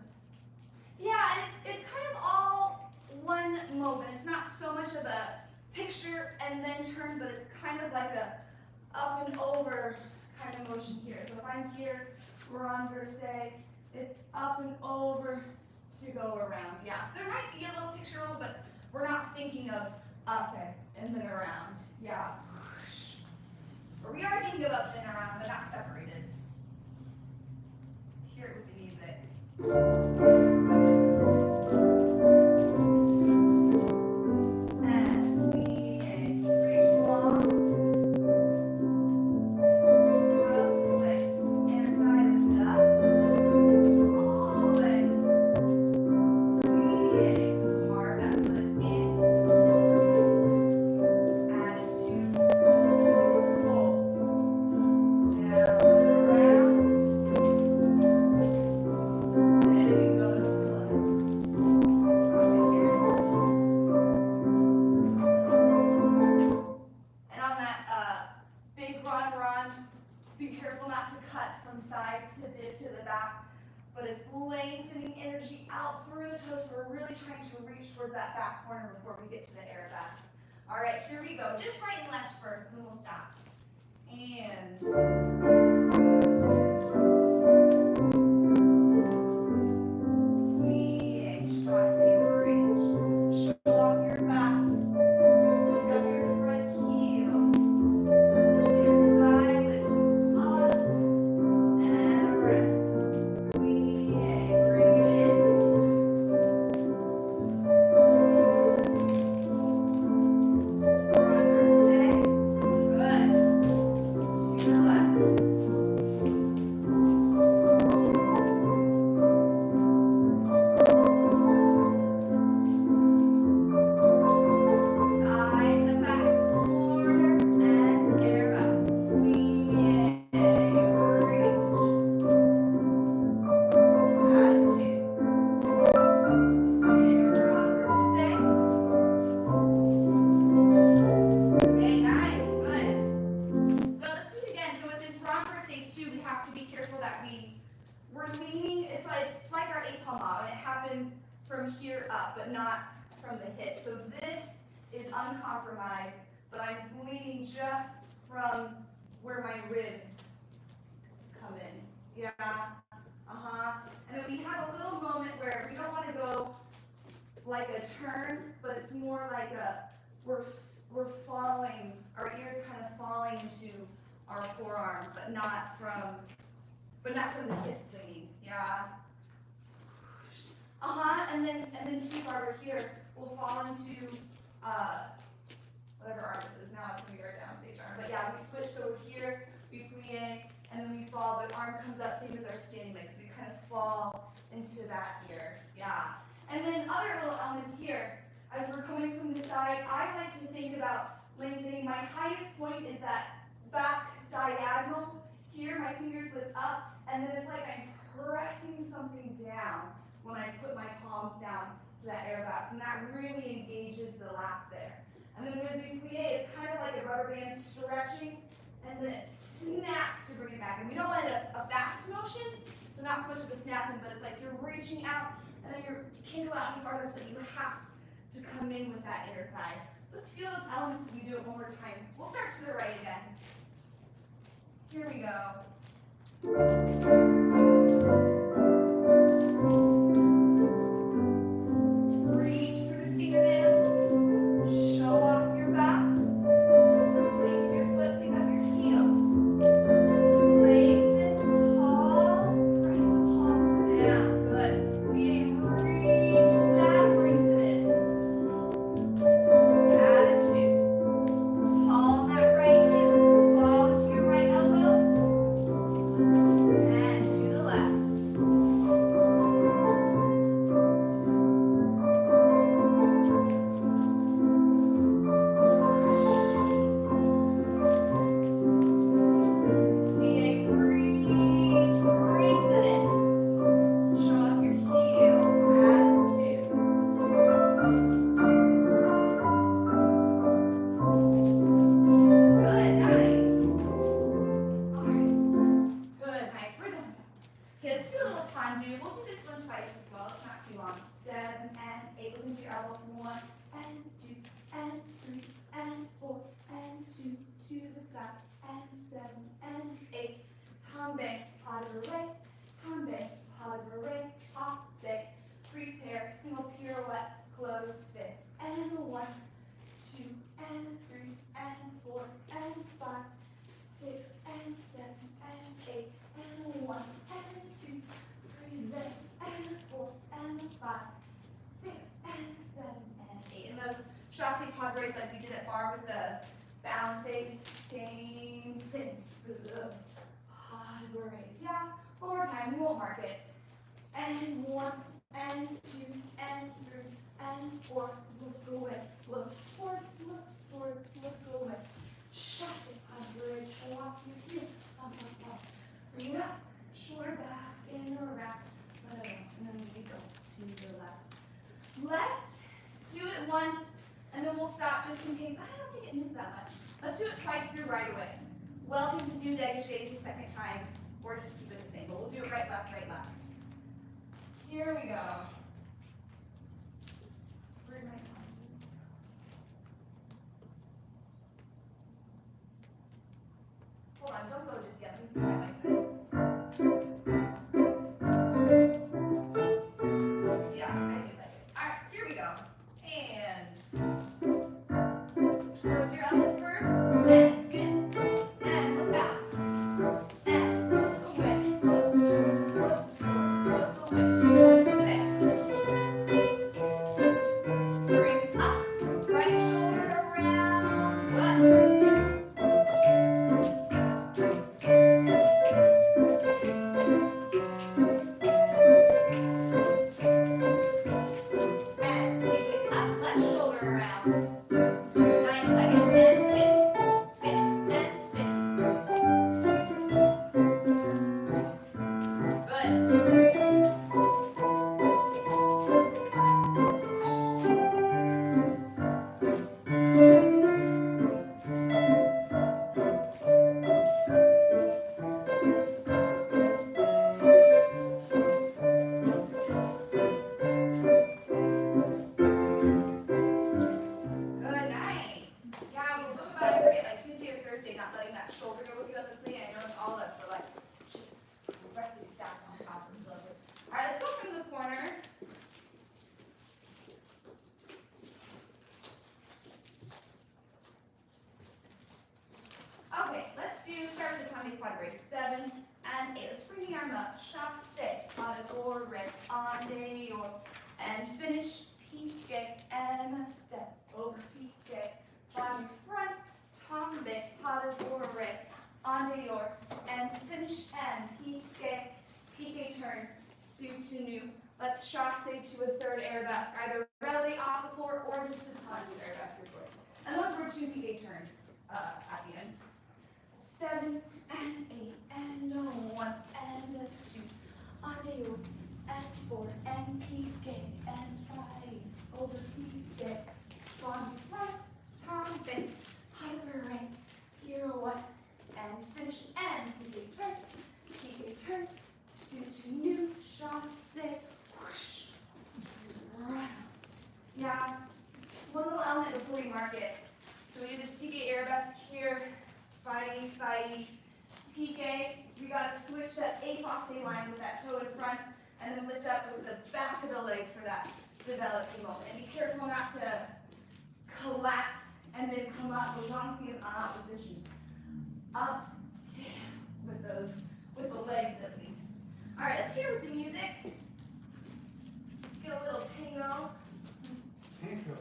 Yeah, and it's kind of all one movement. It's not so much of a picture and then turn, but it's kind of like a up and over kind of motion here. So if I'm here, renverse, it's up and over to go around. Yeah, so there might be a little picture roll, but we're not thinking of up and then around. Yeah. Or we are thinking of up and around, but not separated. Let's hear it with the music. And we reach long. Replace. And right is up. All the way. Plie. Carve that foot in. really trying to reach towards that back corner before we get to the arabesque. All right, here we go. Just right and left first, and then we'll stop. And plie, chassé bridge. Show off your back. Pick up your front heel. Your thigh lifts up and around. Plie, bring it in. Renversé. Good. To the left. Side the back corner and arabesque. Plie, bridge. Add two. Renversé. Okay, nice, good. Good, let's do it again. So with this renversé too, we have to be careful that we're leaning, it's like our épalement, and it happens from here up, but not from the hip. So this is uncompromised, but I'm leaning just from where my ribs come in. Yeah, And then we have a little moment where we don't want to go like a turn, but it's more like we're falling, our ears kind of falling into our forearm, but not from the hip swinging. Yeah. And then keep over here. We'll fall into whatever arm this is. Now it's gonna be our downstage arm. But yeah, we switch. So we're here, we plie, and then we fall. The arm comes up, same as our standing leg. So we kind of fall into that ear. Yeah. And then other little elements here. As we're coming from the side, I like to think about lengthening. My highest point is that back diagonal. Here, my fingers lift up, and then it's like I'm pressing something down when I put my palms down to that arabesque, and that really engages the lats there. And then as we plie, it's kind of like a rubber band stretching, and then it snaps to bring it back. And we don't want a fast motion, so not so much of a snapping, but it's like you're reaching out, and then you can't go out any farther, so you have to come in with that inner thigh. Let's feel those elements as we do it one more time. We'll start to the right again. Here we go. Reach through the fingernails. Show off your back. Place your foot, pick up your heel. Lengthen, tall. Press the palms down. Good. Big reach. That brings it in. Add a two. Tall on that right hip. Fall to your right elbow. And to the left. Big reach, brings it in. Show off your heel. Add two. Good, nice. All right. Good, nice. We're done with that. Okay, let's do a little tendu. We'll do this one twice as well. It's not too long. 7 and 8. Look into your elbow. 1 and 2 and 3 and 4 and 2 to the side and 7 and 8. Tombe, pas de bourrée. Tombe, pas de bourrée. Passe. Prepare. Single pirouette. Close fit. And 1, 2 and 3 and 4 and 5, 6 and 7 and 8 and 1 and 2, 3, 7 and 4 and 5, 6 and 7 and 8. And those chassé padres like we did at bar with the balances, same thing. Padres. Yeah, one more time. We won't mark it. And 1 and 2 and 3 and 4. Look away. Look towards. Look towards. Look away. Chassé padre. Show off your heel. Up, up, up. Bring it up. Shoulder back in a wrap. And then we go to the left. Let's do it once, and then we'll stop just in case. I don't think it moves that much. Let's do it twice through right away. Welcome to do dégagés the second time, or just keep it the same. But we'll do it right, left, right, left. Here we go. Hold on, don't go just yet. Let me see if I like this. Yeah, I do like it. Alright, here we go. And close your element first. And good. And look back. And look away. Look, look, look away. Sit. Spring up. Right shoulder around. Good. And pick it up, left shoulder around. Nice leg and fit, and fit. Good. Good, nice. Yeah, we spoke about, I forget, like Tuesday or Thursday, not letting that shoulder go with you on the plie. I noticed all of us were like, just correctly stacked on top of each other. All right, let's go from the corner. Okay, let's start with the combi quad break. 7 and 8. Let's bring the arm up. Chassé, pas de bourre, en dehors, and finish. Pique and a step over pique. Body front, tombe, pas de bourre, en dehors, and finish and pique turn, sous tenue. Let's chassé to a third arabesque, either releve off the floor or just a conjure arabesque, your choice. And those were 2 pique turns at the end. 7 and 8 and 1 and 2 en dehors and 4 and pique and 5 over pique, body front, tombe, pas de bourre, pirouette, and finish and pique turn, sous tenue, chassé, whoosh, run. Yeah, one little element before we mark it. So we did this pique arabesque here, fighty, pique. We got to switch that A fosse line with that toe in front, and then lift up with the back of the leg for that developing moment. And be careful not to collapse and then come up with long feet in opposition. Up, down with the legs at least. All right, let's hear with the music. Get a little tango. Tango.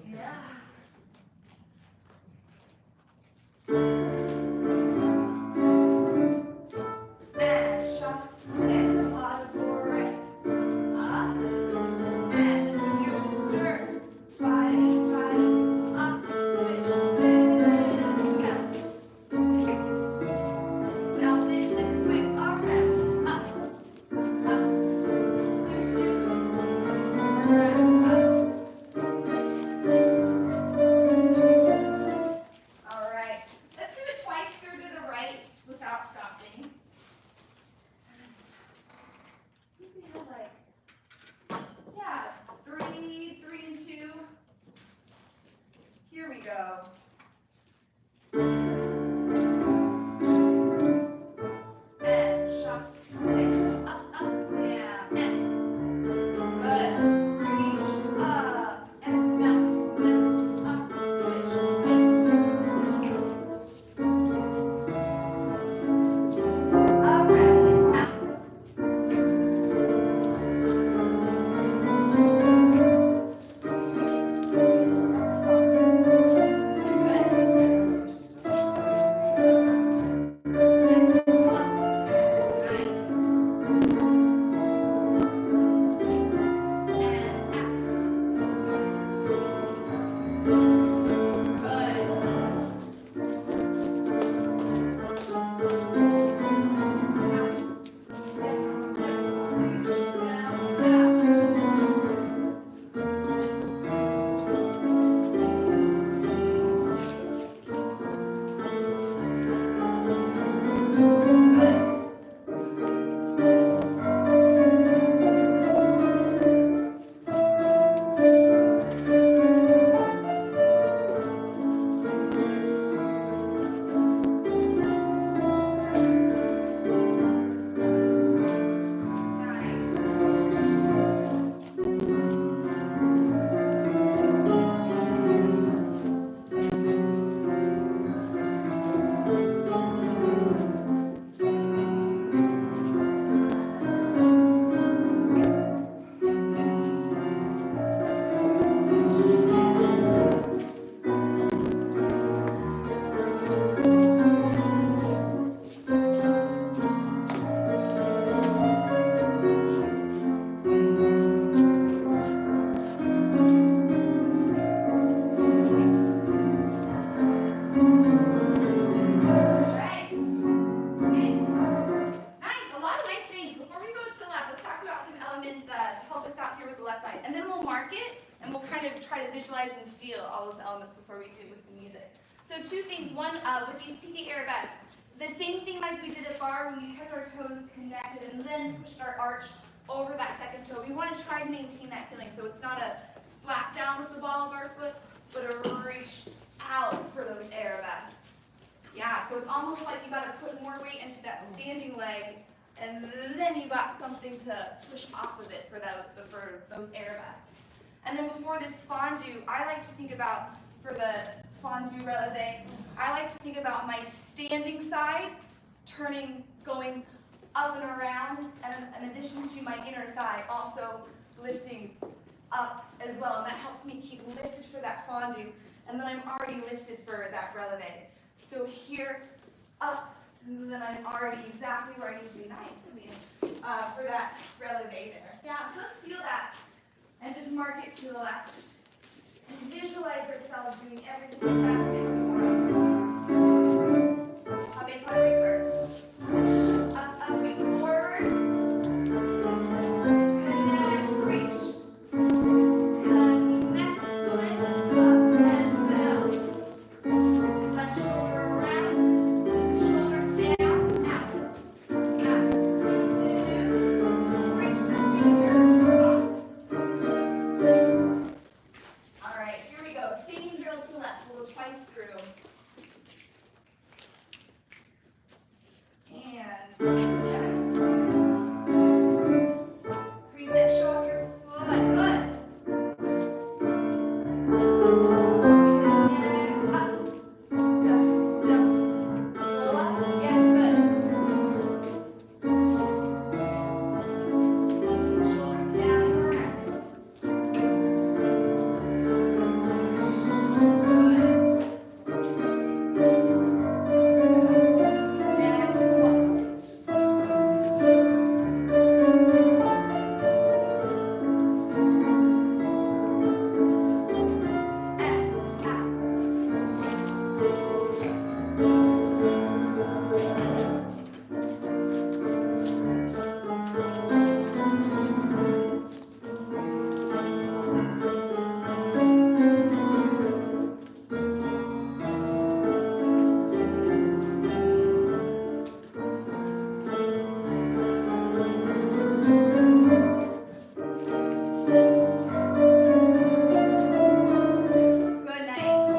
Yeah. And chassé, pas de bourre, up, and you stir, fighting, up, switch, and go. Now this is quick around, up, switch, around, up. All right, let's do it twice, third to the right without stopping. I think we have like, yeah, 3 and 2. Here we go. And shots, up, down, and good. Reach up and down, lift up, switch. Around and out. Good. do with the music. So two things. One, with these peaky arabesques, the same thing like we did at bar when we kept our toes connected and then pushed our arch over that second toe. We want to try to maintain that feeling. So it's not a slap down with the ball of our foot, but a reach out for those arabesques. Yeah, so it's almost like you got to put more weight into that standing leg, and then you got something to push off of it for those arabesques. And then before this fondue, I like to think about, for the fondue releve, I like to think about my standing side turning, going up and around, and in addition to my inner thigh, also lifting up as well. And that helps me keep lifted for that fondue. And then I'm already lifted for that releve. So here, up, and then I'm already exactly where I need to be. Nice, for that releve there. Yeah, so let's feel that. And just mark it to the left. And visualize ourselves doing everything exactly how we want. I'll make my way first. Up, way forward. Connect, reach. Connect, lift, up and down. Left shoulder around. Shoulders down, out. Out. So reach the fingers up. All right, here we go. Same drill to left. We'll go twice through. And reset, show off your foot. Good. And up, down, down. Pull up. Yes, good. Shoulders down and around. Good, nice. Good.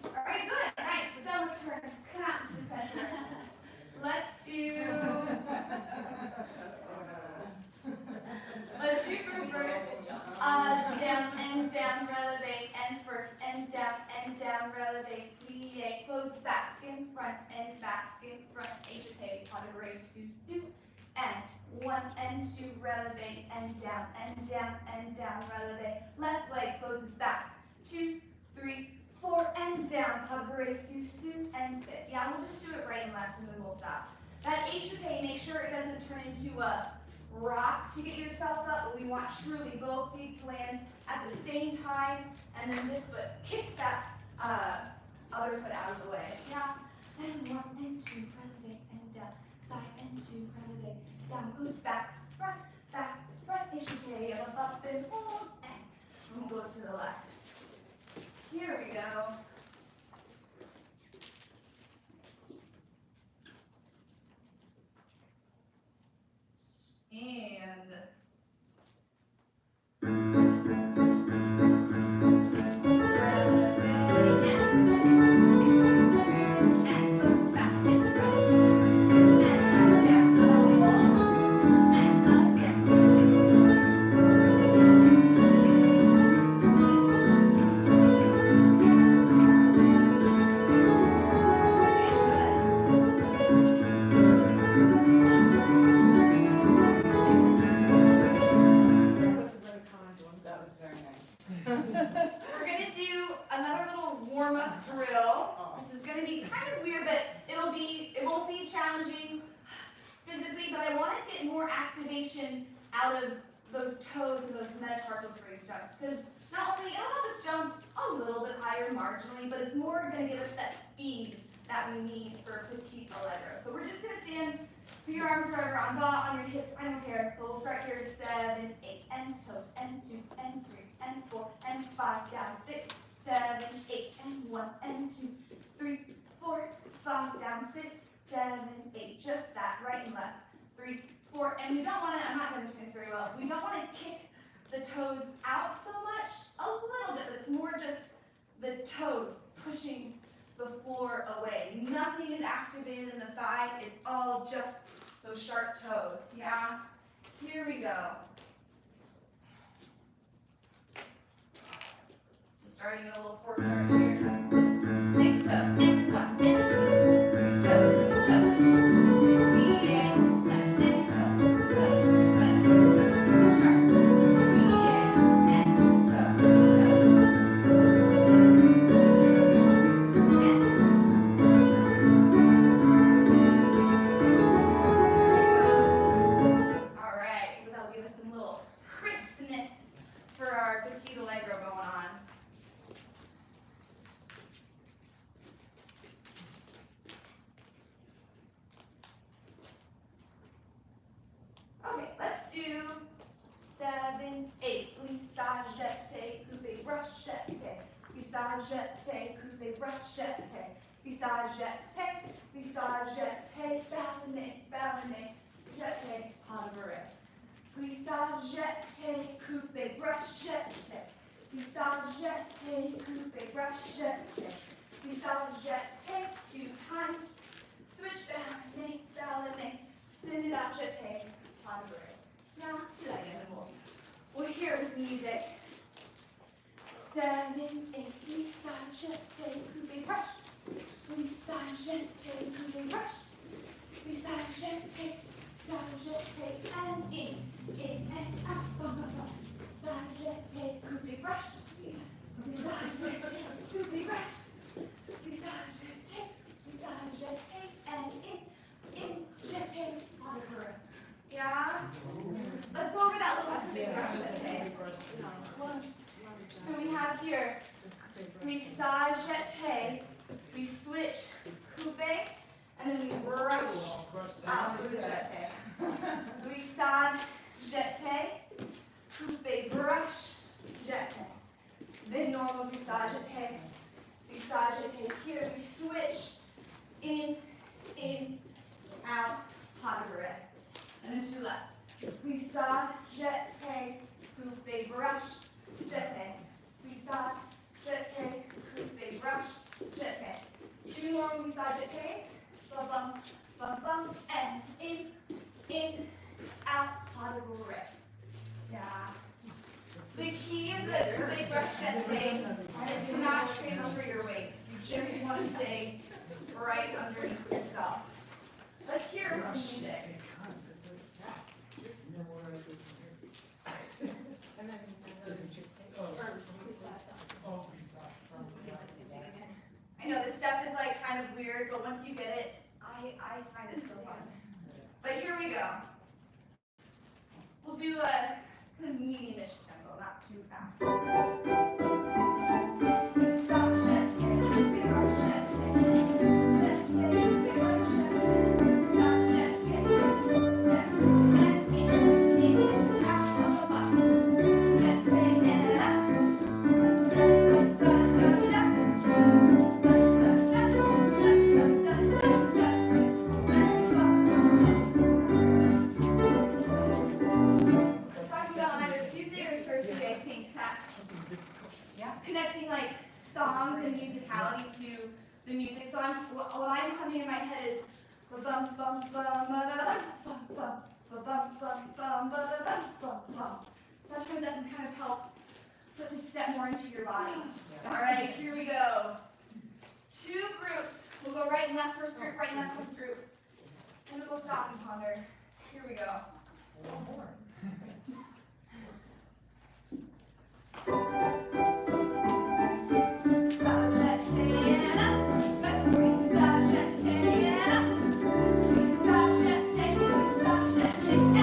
All right, good, nice. We're done with turn. Come out to the center. Let's do from first. Down, releve, and first, and down, releve, plie, close back, in front, échappé, pas de break, sous, and 1 and 2, releve, and down, releve, left leg closes back, 2, 3, 4, and down, pas de break, sous, and fit. Yeah, we'll just do it right and left, and then we'll stop. That échappé, make sure it doesn't turn into a rock to get yourself up, but we want truly both feet to land at the same time, and then this foot kicks that other foot out of the way. Yeah, and 1 and 2, releve, and down, side and 2, releve, down, goes back, front, échappé, up and hold, and we'll go to the left. Here we go. And get more activation out of those toes and those metatarsal spring jumps. Because not only it'll help us jump a little bit higher marginally, but it's more going to give us that speed that we need for petite allegro. So we're just going to stand, put your arms wherever, on your hips, I don't care. But we'll start here, 7, 8, and toes, and 2, and 3, and 4, and 5, down, 6, 7, 8, and 1, and 2, 3, 4, 5, down, 6, 7, 8, just that, right and left, 3, 4, and we don't want to, I'm not demonstrating this very well, we don't want to kick the toes out so much, a little bit, but it's more just the toes pushing the floor away. Nothing is activated in the thigh, it's all just those sharp toes, yeah? Here we go. Starting a little force start here. 6 toes, and 1, and 2, 3 toes, toes. 3 and left, and toes, toes. Good. Sharp. 3 and toes, toes. All right, that'll give us some little crispness for our petite allegro going on. Okay, let's do 7, 8. Glissade, jeté, coupé, brush, jeté. Glissade, jeté, coupé, brush, jeté. Glissade, jeté, glissade, jeté, ballonnet, ballonnet, jeté, pas de bourrée. Glissade, jeté, coupé, brush, jeté. Glissade, jeté, coupé, brush, jeté. Glissade, jeté, 2 times. Switch, ballonnet, ballonnet. Spin it out, jeté. Now let's do that again, and we'll hear it with music. 7, 8, glissade, jeté, coupé, brush. Glissade, jeté, coupé, brush. Glissade, jeté, and in and out, bum, bum, bum. Glissade, jeté, coupé, brush. Glissade, jeté, coupé, brush. Glissade, jeté, and in, jeté, pas de bourrée. Yeah? Let's go over that little coupé brush jeté. So we have here, glissade, jeté, we switch coupé, and then we brush out through the jeté. Glissade, jeté, coupé, brush, jeté. Then normal glissade, jeté, here we switch, in, out, pas de bourrée. And then to the left. Glissade, jeté, coupé, brush, jeté. Glissade, jeté, coupé, brush, jeté. 2 normal glissade jetés. Bum, bum, bum, bum, and in, out, pas de bourrée. Yeah. The key of the coupé, brush, jeté is to not transfer your weight. You just want to stay right underneath yourself. Let's hear it from music. I know this stuff is like kind of weird, but once you get it, I find it so fun. But here we go. We'll do a kind of medium-ish tempo, not too fast. Connecting like songs and musicality to the music. So what I'm coming in my head is bum bum bum bum bum bum bum bum bum. Sometimes that can kind of help put the step more into your body. All right, here we go. 2 groups. We'll go right and left first group, right and left second group. And then we'll stop and ponder. Here we go. One more. Thank you.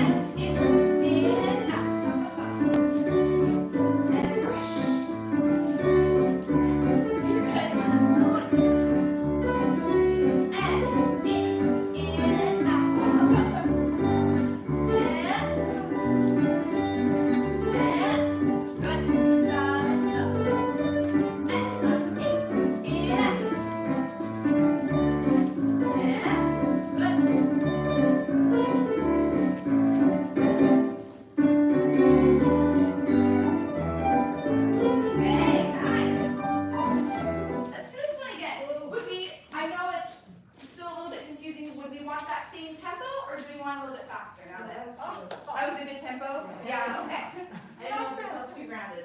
faster now that. Oh, That was a good tempo? Yeah, okay. I didn't know if it felt too grounded.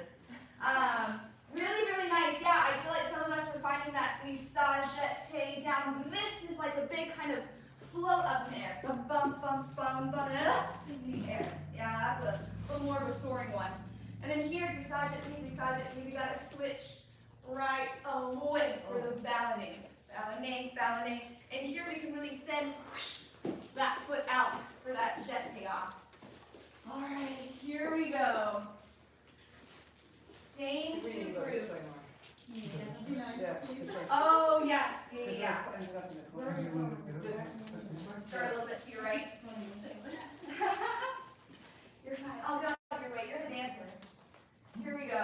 Really, really nice. Yeah, I feel like some of us were finding that glissade down. This is like a big kind of float up in the air. Bum, bum, bum, bum, bum, and up in the air. Yeah, that's a little more of a soaring one. And then here, glissade, we gotta switch right away for those ballonings. Balloning. And here we can really send whoosh, that foot out for that jet off. All right, here we go. Same We need to two go this groups. way more. yeah. Yeah, this way. Oh, yes, yeah. Ended up in the Where are corner. you going? This way. Start a little bit to your right. You're fine. I'll go out your way. You're the dancer. Here we go.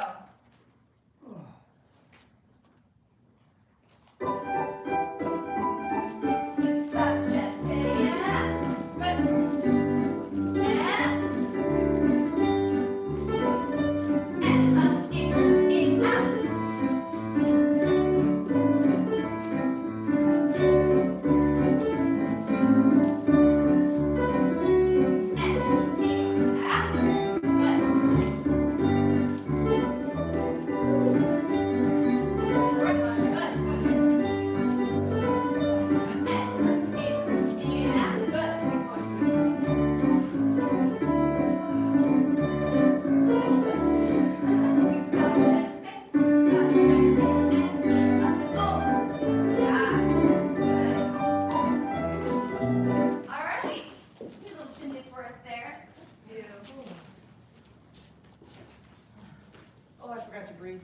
Oh, I forgot to breathe.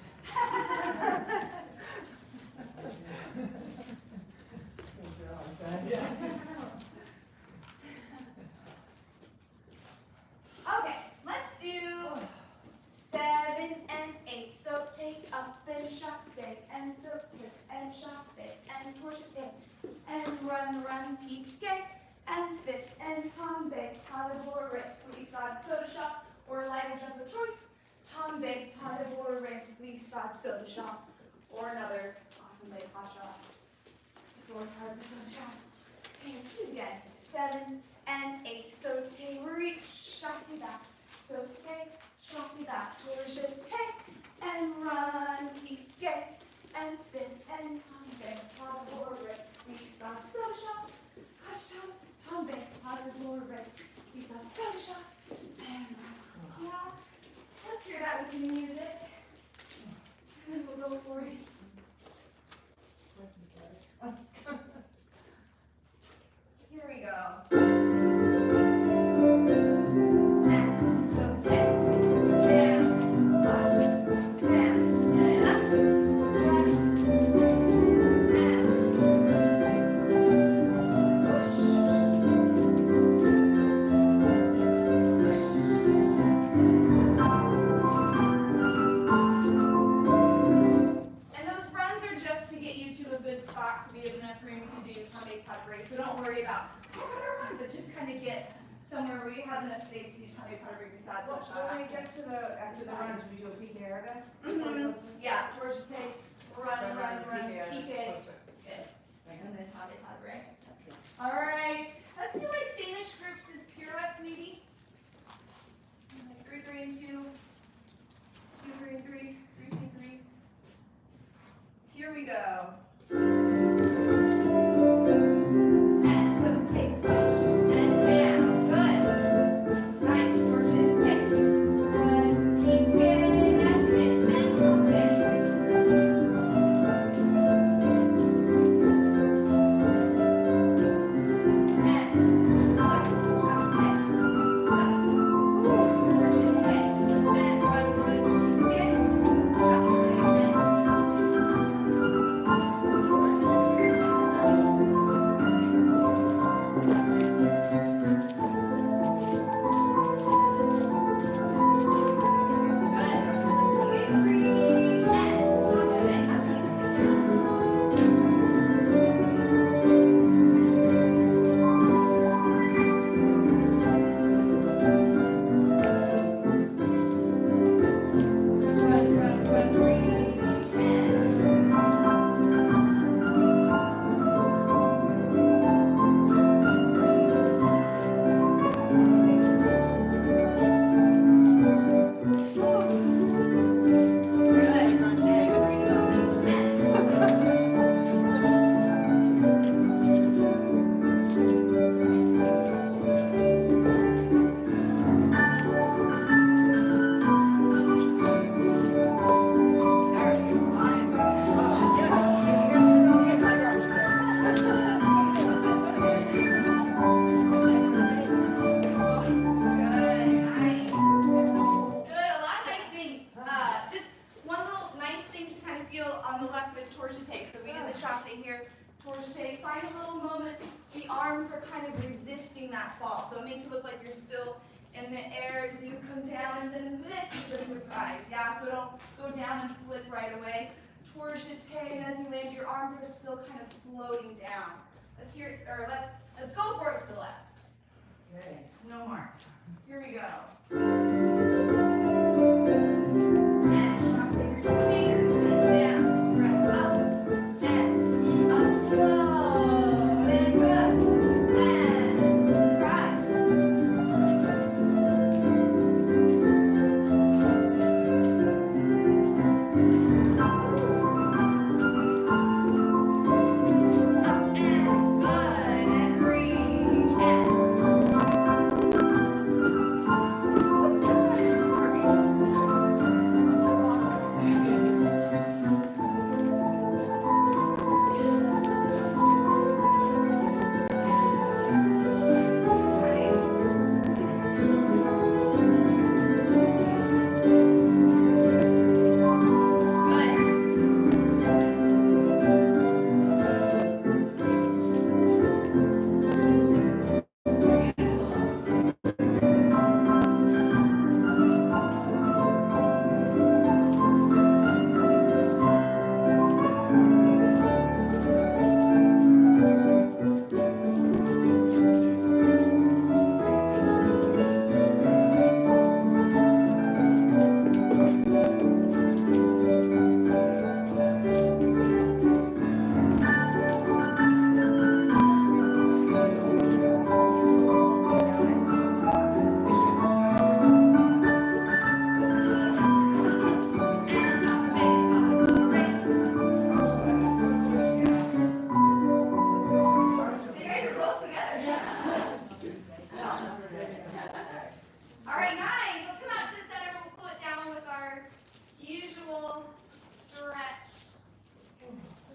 Okay, let's do 7 and 8. So take up and chasse, and so take and chasse, and torchete, and run, pique, and fit, and tombe, palabore, glissade, soda shop, or lighter jump of choice, tombe, palabore, glissade, soda shop, or another awesome leg hot shot. The floor's hard for soda shots. Okay, let's do it again. 7 and 8. So take, reach, chasse back. So take, chasse back, torchete, and run, pique, and fit, and tombe, palabore, glissade, soda shop, hot shot, tombe, palabore, glissade, soda shop, and run. Yeah, let's hear that with the music. And then we'll go for it. Here we go. And so take, down, up, down, and up, right, and And those runs are just to get you to a good spot so we have enough room to do tummy recovery. So don't worry about, but just kind of get somewhere where you have enough space to do tummy recovery besides the shot. When we get to after the runs, we do a pique arabesque? Yeah, towards your take, run, Pique pique. arabesque, closer. Good. Thank And you. then tummy recovery. All right, let's do like same-ish groups as pirouettes maybe. Like 3, 3, and 2. 2, 3, and 3. 3, 2, 3. Here we go. And so take push and down. Good. Nice portion. Take. Run, keep it, and fit, and hold it. And stop. Just stay. Stop. Portion. Take. And run, keep it. Just stay. stay here. Torche, find a little moment. The arms are kind of resisting that fall, so it makes it look like you're still in the air as you come down, and then this is a surprise, yeah? So don't go down and flip right away. Torche, and as you land, your arms are still kind of floating down. Let's hear it, or let's go for it to the left. Okay. No more. Here we go.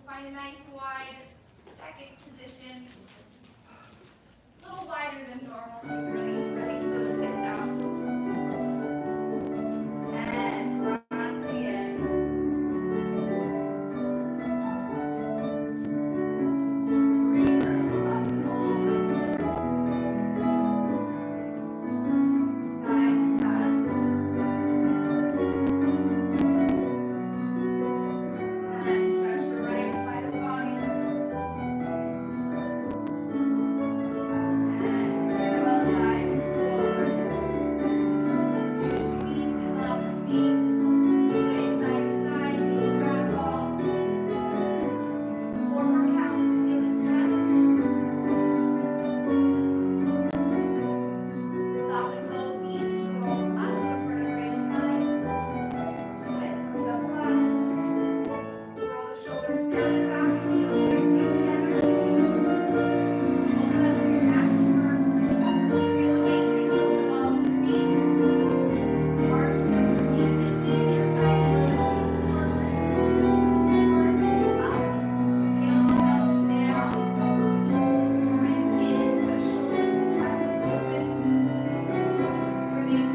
Find a nice wide second position. A little wider than normal, so you can really release those hips out. And rock the end. Reverse up and over. Side to side. Let's stretch the right side of the body. And well dive forward. Do what you need. Pedal out the feet. Sway side to side. Do a round ball. 4 more counts to feel the stretch. Soften both knees to roll up a vertebrae at a time. Head comes up last. Roll the shoulders down and back, heels bring feet together. Open up to your action first. Feel the weight control the balls of the feet. Arch of the feet lifted, inner thighs lifted forward. First is up, tail melted down. Ribs in, but shoulders and chest open. Release